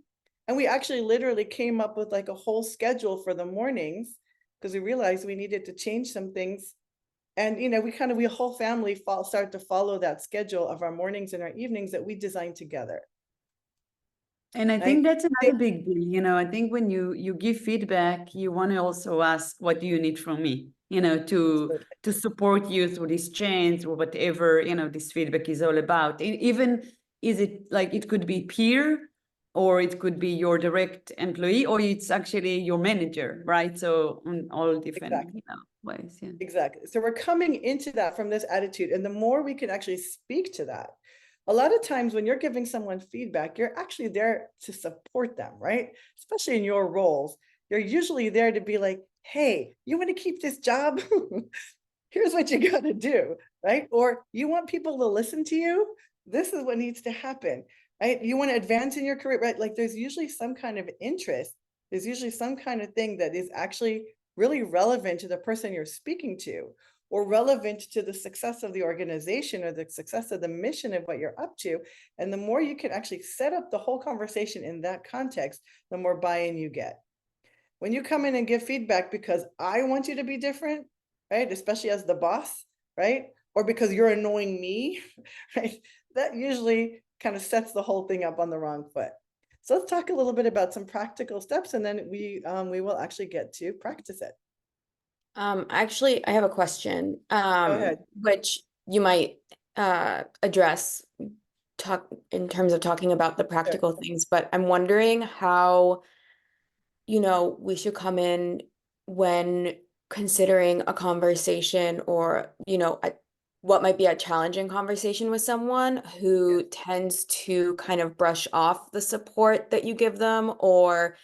And we actually literally came up with like a whole schedule for the mornings, because we realized we needed to change some things. And, we whole family start to follow that schedule of our mornings and our evenings that we designed together. And I think that's another big deal. I think when you give feedback, you want to also ask, what do you need from me? To support you through this change or whatever, this feedback is all about. Even, is it like, it could be peer, or it could be your direct employee, or it's actually your manager, right? So on all different ways. Yeah. Exactly. So we're coming into that from this attitude. And the more we can actually speak to that, a lot of times when you're giving someone feedback, you're actually there to support them, right? Especially in your roles, you're usually there to be like, hey, you want to keep this job? Here's what you got to do, right? Or you want people to listen to you? This is what needs to happen, right? You want to advance in your career, right? Like there's usually some kind of interest. There's usually some kind of thing that is actually really relevant to the person you're speaking to, or relevant to the success of the organization or the success of the mission of what you're up to. And the more you can actually set up the whole conversation in that context, the more buy-in you get. When you come in and give feedback because I want you to be different, right? Especially as the boss, right? Or because you're annoying me, right? That usually kind of sets the whole thing up on the wrong foot. So let's talk a little bit about some practical steps, and then we will actually get to practice it. Actually, I have a question, Go ahead. which you might address in terms of talking about the practical things, but I'm wondering how, we should come in when considering a conversation, or, what might be a challenging conversation with someone who tends to kind of brush off the support that you give them, or,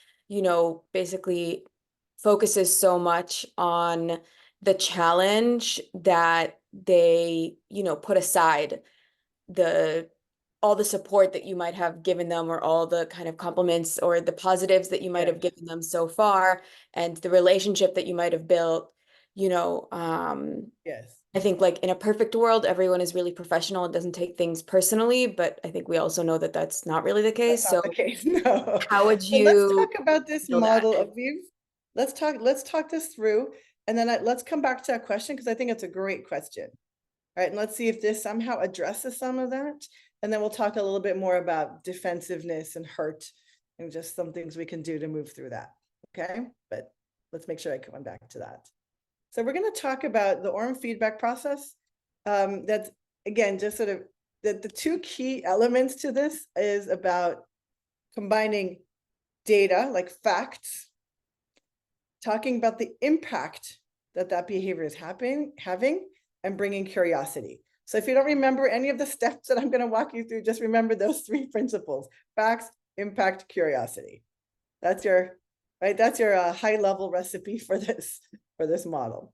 basically focuses so much on the challenge that they, put aside all the support that you might have given them, or all the kind of compliments or the positives that you might have given them so far, and the relationship that you might have built, Yes. I think like in a perfect world, everyone is really professional and doesn't take things personally, but I think we also know that that's not really the case. That's not the case, no. how would So let's you talk about this handle that? model of view. Let's talk this through, and then let's come back to that question because I think it's a great question. All right, and let's see if this somehow addresses some of that. And then we'll talk a little bit more about defensiveness and hurt and just some things we can do to move through that. Okay, but let's make sure I come back to that. So we're going to talk about the ORM feedback process. That's, again, just sort of the two key elements to this is about combining data, like facts, talking about the impact that that behavior is having, and bringing curiosity. So if you don't remember any of the steps that I'm going to walk you through, just remember those three principles: facts, impact, curiosity. That's your, right? That's your high level recipe for this model.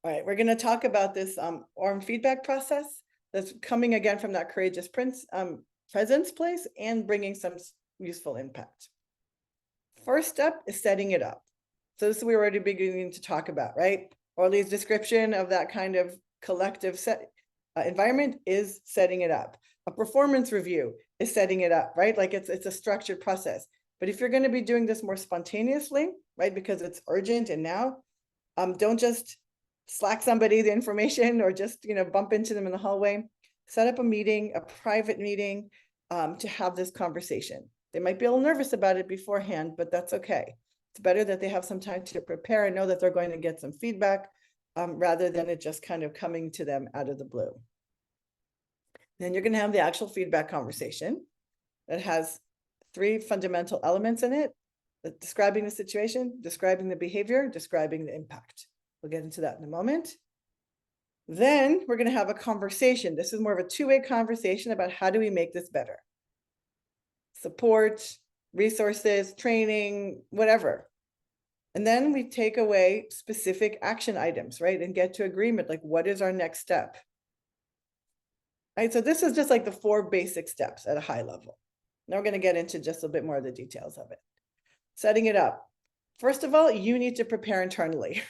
All right, we're going to talk about this ORM feedback process that's coming again from that courageous presence place and bringing some useful impact. First step is setting it up. So this is we're already beginning to talk about, right? Orly's description of that kind of collective environment is setting it up. A performance review is setting it up, right? Like it's a structured process. But if you're going to be doing this more spontaneously, right, because it's urgent and now, don't just Slack somebody the information or just, you know, bump into them in the hallway. Set up a meeting, a private meeting, to have this conversation. They might be a little nervous about it beforehand, but that's okay. It's better that they have some time to prepare and know that they're going to get some feedback, rather than it just kind of coming to them out of the blue. Then you're going to have the actual feedback conversation that has three fundamental elements in it: describing the situation, describing the behavior, describing the impact. We'll get into that in a moment. Then we're going to have a conversation. This is more of a two-way conversation about how do we make this better? Support, resources, training, whatever. And then we take away specific action items, right? And get to agreement, like what is our next step? Right, so this is just like the 4 basic steps at a high level. Now we're going to get into just a bit more of the details of it. Setting it up. First of all, you need to prepare internally,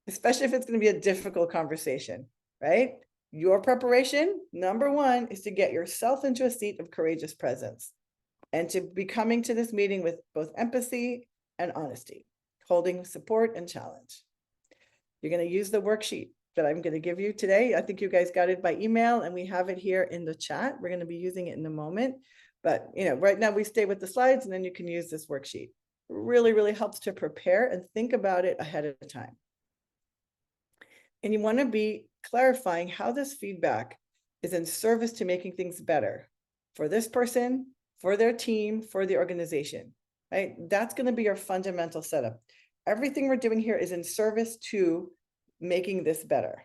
especially if it's going to be a difficult conversation, right? Your preparation, number 1, is to get yourself into a seat of courageous presence and to be coming to this meeting with both empathy and honesty, holding support and challenge. You're going to use the worksheet that I'm going to give you today. I think you guys got it by email and we have it here in the chat. We're going to be using it in a moment, but you know, right now we stay with the slides and then you can use this worksheet. Really, really helps to prepare and think about it ahead of time. And you want to be clarifying how this feedback is in service to making things better for this person, for their team, for the organization, right? That's going to be your fundamental setup. Everything we're doing here is in service to making this better.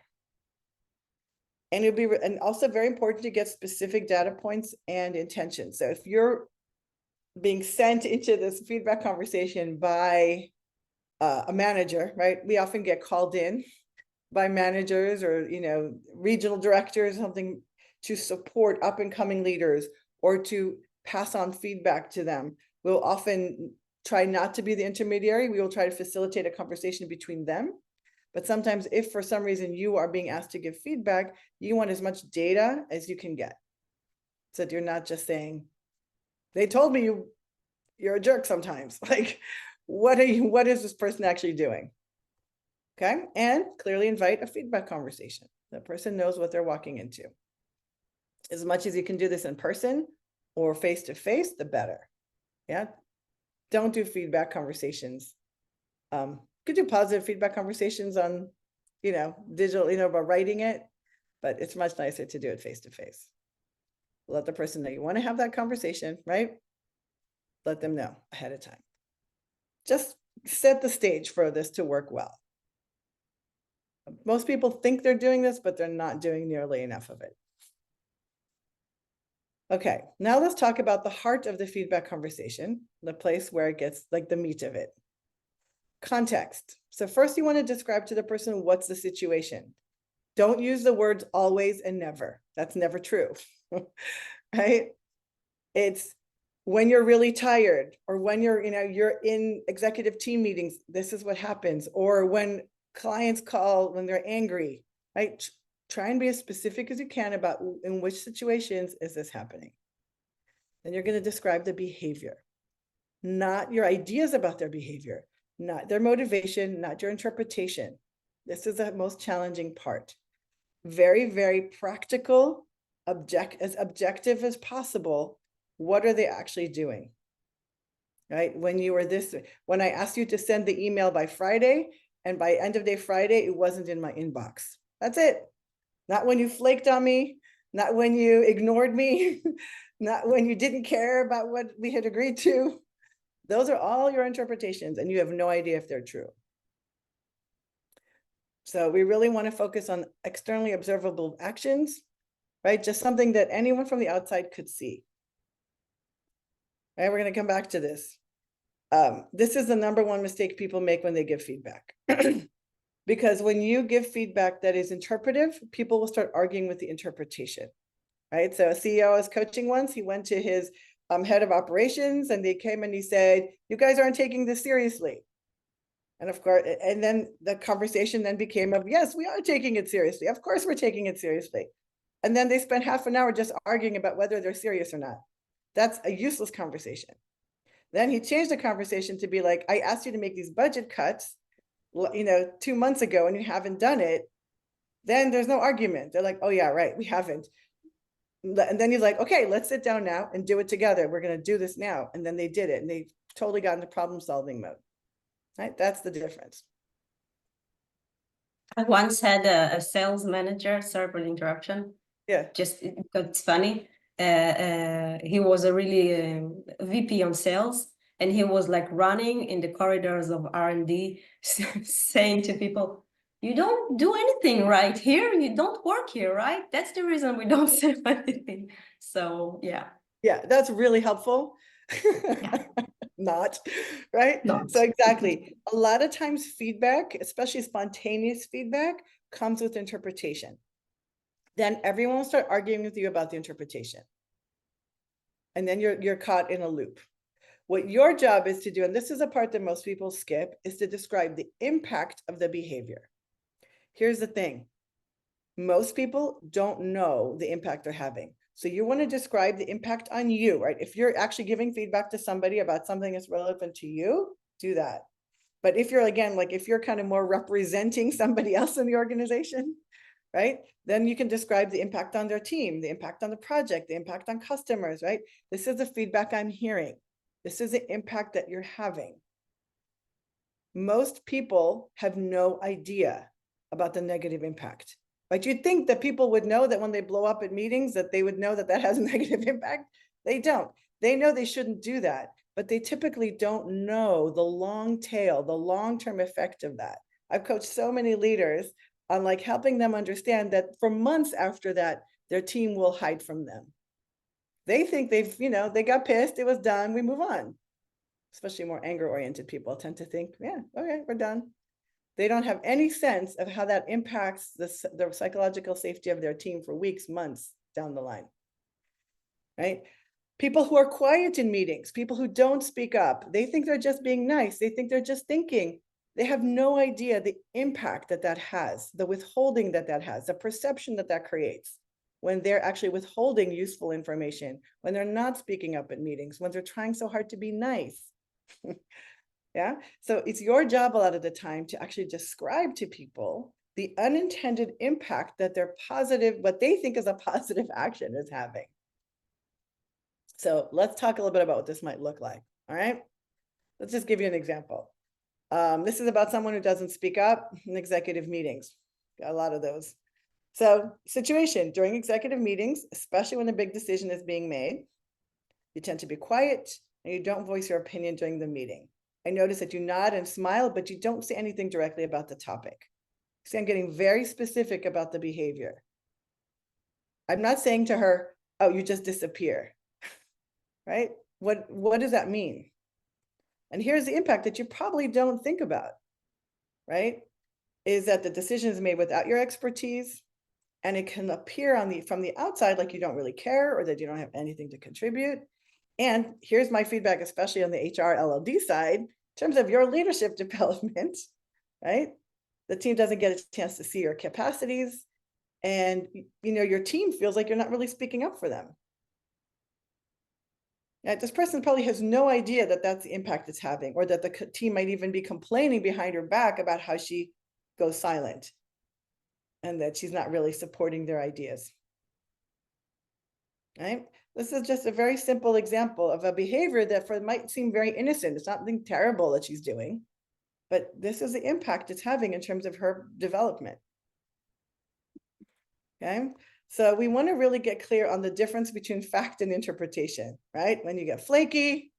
And it'll be, and also very important to get specific data points and intentions. So if you're being sent into this feedback conversation by a manager, right? We often get called in by managers or, you know, regional directors, something to support up and coming leaders or to pass on feedback to them. We'll often try not to be the intermediary. We will try to facilitate a conversation between them. But sometimes if for some reason you are being asked to give feedback, you want as much data as you can get. So that you're not just saying, they told me you're a jerk sometimes. Like, what is this person actually doing? Okay, and clearly invite a feedback conversation. That person knows what they're walking into. As much as you can do this in person or face-to-face, the better. Yeah, don't do feedback conversations. You could do positive feedback conversations on, you know, digital, you know, about writing it, but it's much nicer to do it face-to-face. Let the person know you want to have that conversation, right? Let them know ahead of time. Just set the stage for this to work well. Most people think they're doing this, but they're not doing nearly enough of it. Okay, now let's talk about the heart of the feedback conversation, the place where it gets like the meat of it. Context. So first you want to describe to the person what's the situation. Don't use the words always and never. That's never true, right? It's when you're really tired or when you're, you know, you're in executive team meetings, this is what happens. Or when clients call when they're angry, right? Try and be as specific as you can about in which situations is this happening. Then you're going to describe the behavior, not your ideas about their behavior, not their motivation, not your interpretation. This is the most challenging part. Very, very practical, as objective as possible. What are they actually doing? Right? When I asked you to send the email by Friday, and by end of day Friday, it wasn't in my inbox. That's it. Not when you flaked on me, not when you ignored me, not when you didn't care about what we had agreed to. Those are all your interpretations, and you have no idea if they're true. So we really want to focus on externally observable actions, right? Just something that anyone from the outside could see. Right, we're going to come back to this. This is the #1 mistake people make when they give feedback. Because when you give feedback that is interpretive, people will start arguing with the interpretation, right? So a CEO I was coaching once, he went to his head of operations, and they came and he said, "You guys aren't taking this seriously." And of course, and then the conversation then became of, yes, we are taking it seriously. Of course, we're taking it seriously. And then they spent half an hour just arguing about whether they're serious or not. That's a useless conversation. Then he changed the conversation to be like, I asked you to make these budget cuts, 2 months ago, and you haven't done it. Then there's no argument. They're like, oh yeah, right, we haven't. And then he's like, okay, let's sit down now and do it together. We're going to do this now. And then they did it, and they totally got into problem solving mode. Right? That's the difference. I once had a sales manager, sorry for the interruption. Yeah. Just it's funny. He was a really VP on sales, and he was like running in the corridors of R&D, saying to people, "You don't do anything right here. You don't work here, right? That's the reason we don't sell anything." So yeah. Yeah, that's really helpful. Yeah. Not, right? Not. So exactly. A lot of times feedback, especially spontaneous feedback, comes with interpretation. Then everyone will start arguing with you about the interpretation. And then you're caught in a loop. What your job is to do, and this is a part that most people skip, is to describe the impact of the behavior. Here's the thing. Most people don't know the impact they're having. So you want to describe the impact on you, right? If you're actually giving feedback to somebody about something that's relevant to you, do that. But if you're, again, like if you're kind of more representing somebody else in the organization, right? Then you can describe the impact on their team, the impact on the project, the impact on customers, right? This is the feedback I'm hearing. This is the impact that you're having. Most people have no idea about the negative impact. But you'd think that people would know that when they blow up at meetings, that they would know that that has a negative impact. They don't. They know they shouldn't do that, but they typically don't know the long tail, the long-term effect of that. I've coached so many leaders on like helping them understand that for months after that, their team will hide from them. They think they've, they got pissed, it was done, we move on. Especially more anger-oriented people tend to think, yeah, okay, we're done. They don't have any sense of how that impacts the psychological safety of their team for weeks, months down the line, right? People who are quiet in meetings, people who don't speak up, they think they're just being nice. They think they're just thinking. They have no idea the impact that that has, the withholding that that has, the perception that that creates when they're actually withholding useful information, when they're not speaking up at meetings, when they're trying so hard to be nice. Yeah, so it's your job a lot of the time to actually describe to people the unintended impact that their positive, what they think is a positive action is having. So let's talk a little bit about what this might look like. All right, let's just give you an example. This is about someone who doesn't speak up in executive meetings. Got a lot of those. So situation during executive meetings, especially when a big decision is being made, you tend to be quiet and you don't voice your opinion during the meeting. I notice that you nod and smile, but you don't say anything directly about the topic. See, I'm getting very specific about the behavior. I'm not saying to her, oh, you just disappear, right? What does that mean? And here's the impact that you probably don't think about, right? Is that the decision is made without your expertise, and it can appear from the outside like you don't really care or that you don't have anything to contribute. And here's my feedback, especially on the HR LLD side, in terms of your leadership development, right? the team doesn't get a chance to see your capacities, and your team feels like you're not really speaking up for them. Right? This person probably has no idea that that's the impact it's having, or that the team might even be complaining behind her back about how she goes silent and that she's not really supporting their ideas. Right? This is just a very simple example of a behavior that might seem very innocent. It's not something terrible that she's doing, but this is the impact it's having in terms of her development. Okay, so we want to really get clear on the difference between fact and interpretation, right? When you get flaky,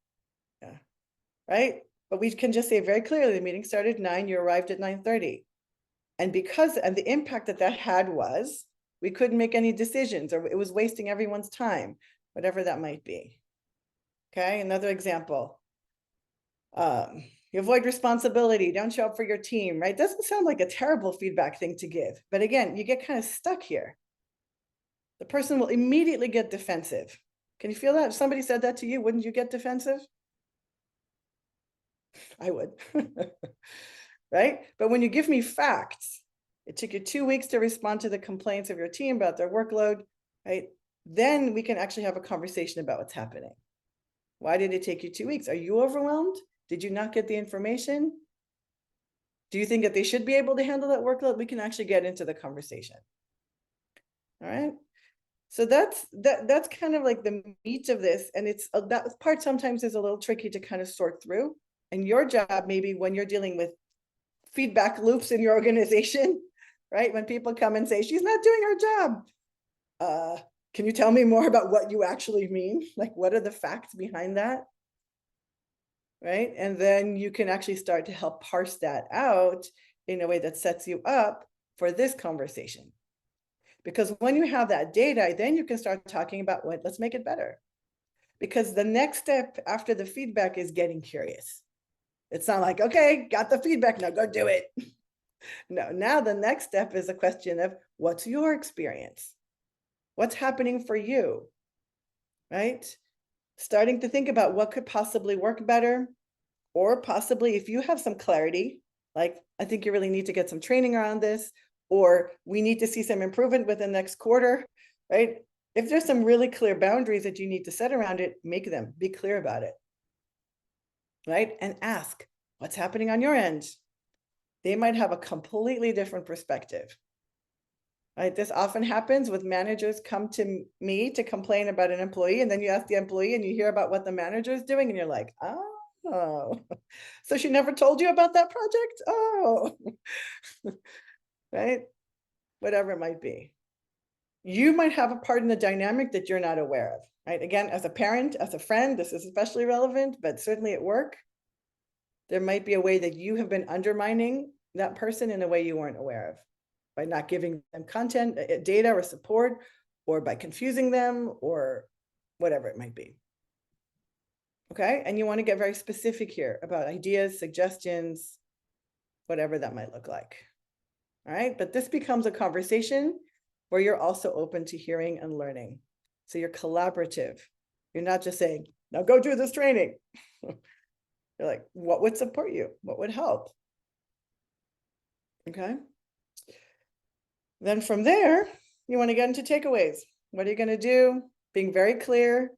yeah, right? But we can just say very clearly, the meeting started at 9, you arrived at 9:30. And the impact that had was, we couldn't make any decisions, or it was wasting everyone's time, whatever that might be. Okay, another example. You avoid responsibility, don't show up for your team, right? Doesn't sound like a terrible feedback thing to give. But again, you get kind of stuck here. The person will immediately get defensive. Can you feel that? If somebody said that to you, wouldn't you get defensive? I would. Right? But when you give me facts, it took you 2 weeks to respond to the complaints of your team about their workload, right? Then we can actually have a conversation about what's happening. Why did it take you 2 weeks? Are you overwhelmed? Did you not get the information? Do you think that they should be able to handle that workload? We can actually get into the conversation. All right. So that's kind of like the meat of this. And it's that part sometimes is a little tricky to kind of sort through. And your job, maybe when you're dealing with feedback loops in your organization, right? When people come and say, she's not doing her job. Can you tell me more about what you actually mean? Like, what are the facts behind that? Right? And then you can actually start to help parse that out in a way that sets you up for this conversation. Because when you have that data, then you can start talking about let's make it better. Because the next step after the feedback is getting curious. It's not like, okay, got the feedback, now go do it. No, now the next step is a question of, what's your experience? What's happening for you, right? Starting to think about what could possibly work better, or possibly if you have some clarity, like, I think you really need to get some training around this, or we need to see some improvement within the next quarter, right? If there's some really clear boundaries that you need to set around it, make them, be clear about it, right? And ask, what's happening on your end? They might have a completely different perspective, right? This often happens with managers come to me to complain about an employee, and then you ask the employee and you hear about what the manager is doing, and you're like, oh, so she never told you about that project? Oh, right? Whatever it might be. You might have a part in the dynamic that you're not aware of, right? Again, as a parent, as a friend, this is especially relevant, but certainly at work, there might be a way that you have been undermining that person in a way you weren't aware of, by not giving them content, data, or support, or by confusing them, or whatever it might be. Okay, and you want to get very specific here about ideas, suggestions, whatever that might look like. All right, but this becomes a conversation where you're also open to hearing and learning. So you're collaborative. You're not just saying, now go do this training. You're like, what would support you? What would help? Okay. Then from there, you want to get into takeaways. What are you going to do? Being very clear,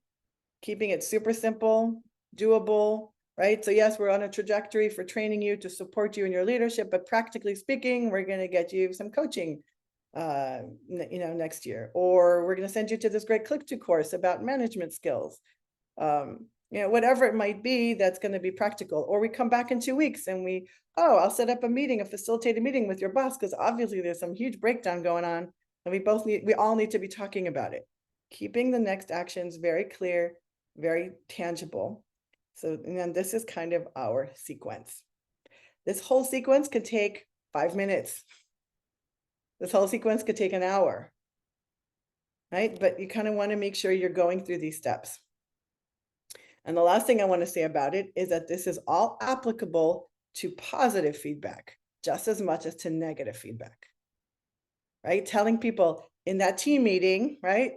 keeping it super simple, doable, right? So yes, we're on a trajectory for training you to support you in your leadership, but practically speaking, we're going to get you some coaching, next year, or we're going to send you to this great Clickto course about management skills. Whatever it might be, that's going to be practical. Or we come back in 2 weeks and I'll set up a meeting, a facilitated meeting with your boss, because obviously there's some huge breakdown going on, and we all need to be talking about it. Keeping the next actions very clear, very tangible. So, and then this is kind of our sequence. This whole sequence could take 5 minutes. This whole sequence could take an hour, right? But you kind of want to make sure you're going through these steps. And the last thing I want to say about it is that this is all applicable to positive feedback, just as much as to negative feedback, right? Telling people in that team meeting, right?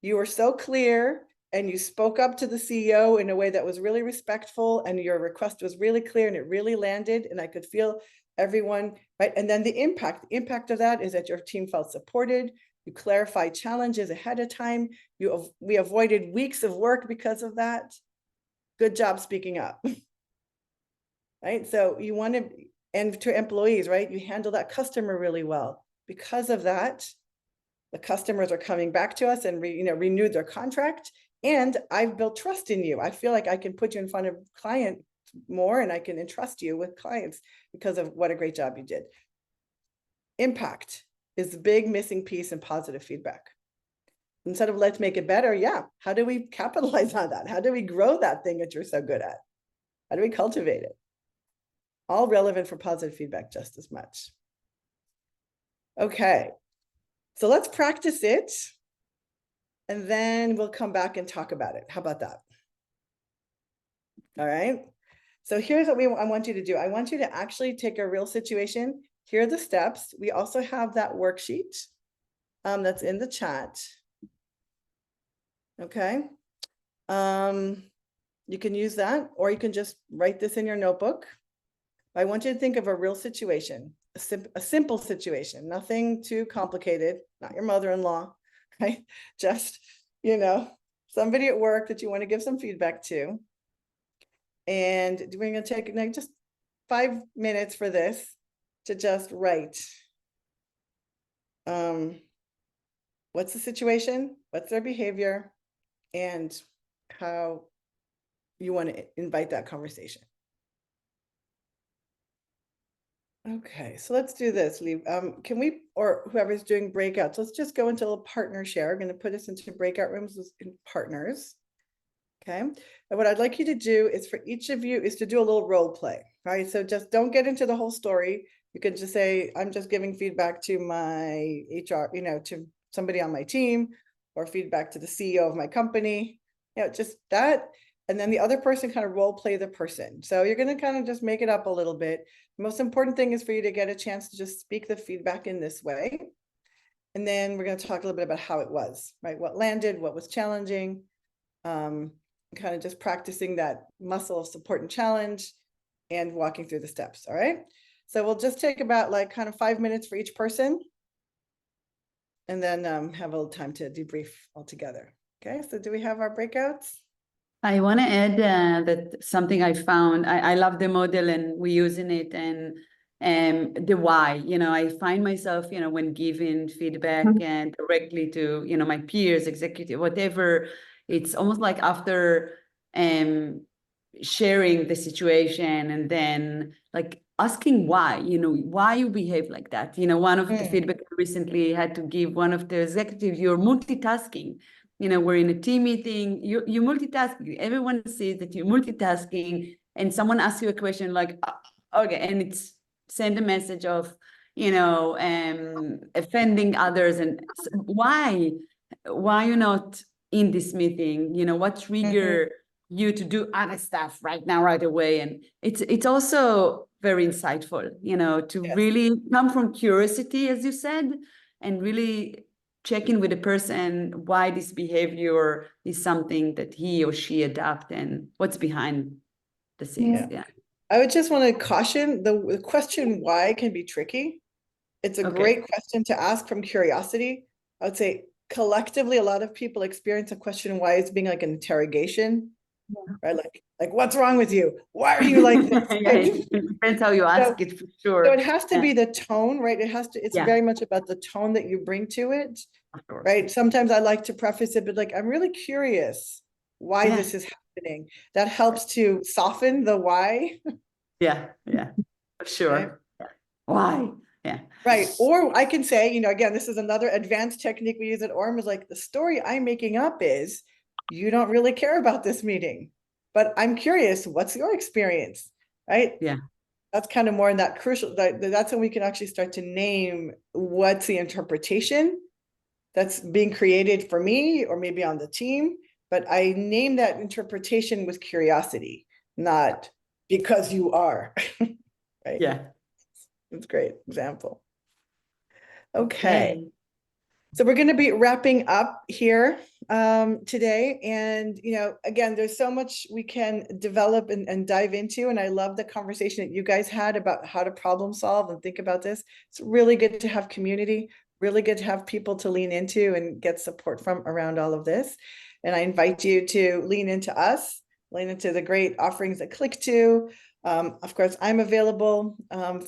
You were so clear and you spoke up to the CEO in a way that was really respectful, and your request was really clear and it really landed. And I could feel everyone, right? And then the impact of that is that your team felt supported. You clarified challenges ahead of time. We avoided weeks of work because of that. Good job speaking up. Right? So you want to, and to employees, right? You handle that customer really well. Because of that, the customers are coming back to us and renewed their contract. And I've built trust in you. I feel like I can put you in front of client more, and I can entrust you with clients because of what a great job you did. Impact is the big missing piece in positive feedback. Instead of let's make it better, yeah, how do we capitalize on that? How do we grow that thing that you're so good at? How do we cultivate it? All relevant for positive feedback just as much. Okay, so let's practice it, and then we'll come back and talk about it. How about that? All right. So here's what I want you to do. I want you to actually take a real situation. Here are the steps. We also have that worksheet that's in the chat. Okay. You can use that, or you can just write this in your notebook. I want you to think of a real situation, a simple situation, nothing too complicated, not your mother-in-law, right? Just, somebody at work that you want to give some feedback to. And we're going to take just 5 minutes for this to just write. What's the situation? What's their behavior? And how you want to invite that conversation. Okay, so let's do this, Lee. Can we, or whoever's doing breakouts, let's just go into a partner share. I'm going to put us into breakout rooms in partners. Okay, and what I'd like you to do is for each of you is to do a little role play, right? So just don't get into the whole story. You can just say, I'm just giving feedback to my HR, to somebody on my team, or feedback to the CEO of my company, just that. And then the other person kind of role play the person. So you're going to kind of just make it up a little bit. The most important thing is for you to get a chance to just speak the feedback in this way. And then we're going to talk a little bit about how it was, right? What landed, what was challenging, kind of just practicing that muscle of support and challenge and walking through the steps. All right. So we'll just take about kind of 5 minutes for each person, and then have a little time to debrief all together. Okay. So do we have our breakouts? I want to add that something I found, I love the model and we're using it, and the why, I find myself, when giving feedback and directly to, my peers, executive, whatever, it's almost like after sharing the situation and then asking why, why you behave like that. One of the feedback I recently had to give one of the executives, you're multitasking. We're in a team meeting, you're multitasking. Everyone sees that you're multitasking, and someone asks you a question like, okay, and it's send a message of, offending others. And why you're not in this meeting? What trigger you to do other stuff right now, right away? And it's also very insightful, to really come from curiosity, as you said, and really check in with the person why this behavior is something that he or she adopt and what's behind the scenes. Yeah. I would just want to caution the question why can be tricky. It's a great question to ask from curiosity. I would say collectively, a lot of people experience a question why as being like an interrogation, right? Like what's wrong with you? Why are you like this? It depends how you ask it, for sure. So it has to be the tone, right? It's very much about the tone that you bring to it, right? Sometimes I like to preface it, but I'm really curious why this is happening. That helps to soften the why. Yeah, for sure. Okay. Why? Yeah. Right. Or I can say, again, this is another advanced technique we use at Orm, is the story I'm making up is you don't really care about this meeting, but I'm curious, what's your experience? Right. Yeah. That's kind of more in that crucial, that's when we can actually start to name what's the interpretation that's being created for me or maybe on the team. But I name that interpretation with curiosity, not because you are. Right. Yeah. That's a great example. Okay. So we're going to be wrapping up here today. And, again, there's so much we can develop and dive into. And I love the conversation that you guys had about how to problem solve and think about this. It's really good to have community, really good to have people to lean into and get support from around all of this. And I invite you to lean into us, lean into the great offerings at Clickto. Of course, I'm available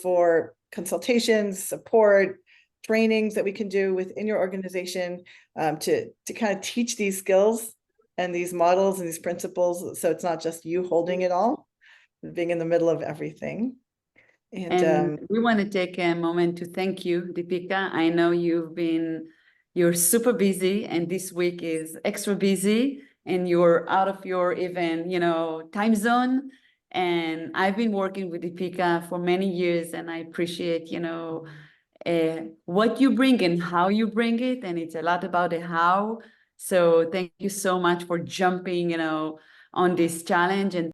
for consultations, support, trainings that we can do within your organization to kind of teach these skills and these models and these principles. So it's not just you holding it all, being in the middle of everything. And we want to take a moment to thank you, Deepika. I know you're super busy, and this week is extra busy, and you're out of your even, time zone. And I've been working with Deepika for many years, and I appreciate, what you bring and how you bring it. And it's a lot about the how. So thank you so much for jumping, on this challenge. And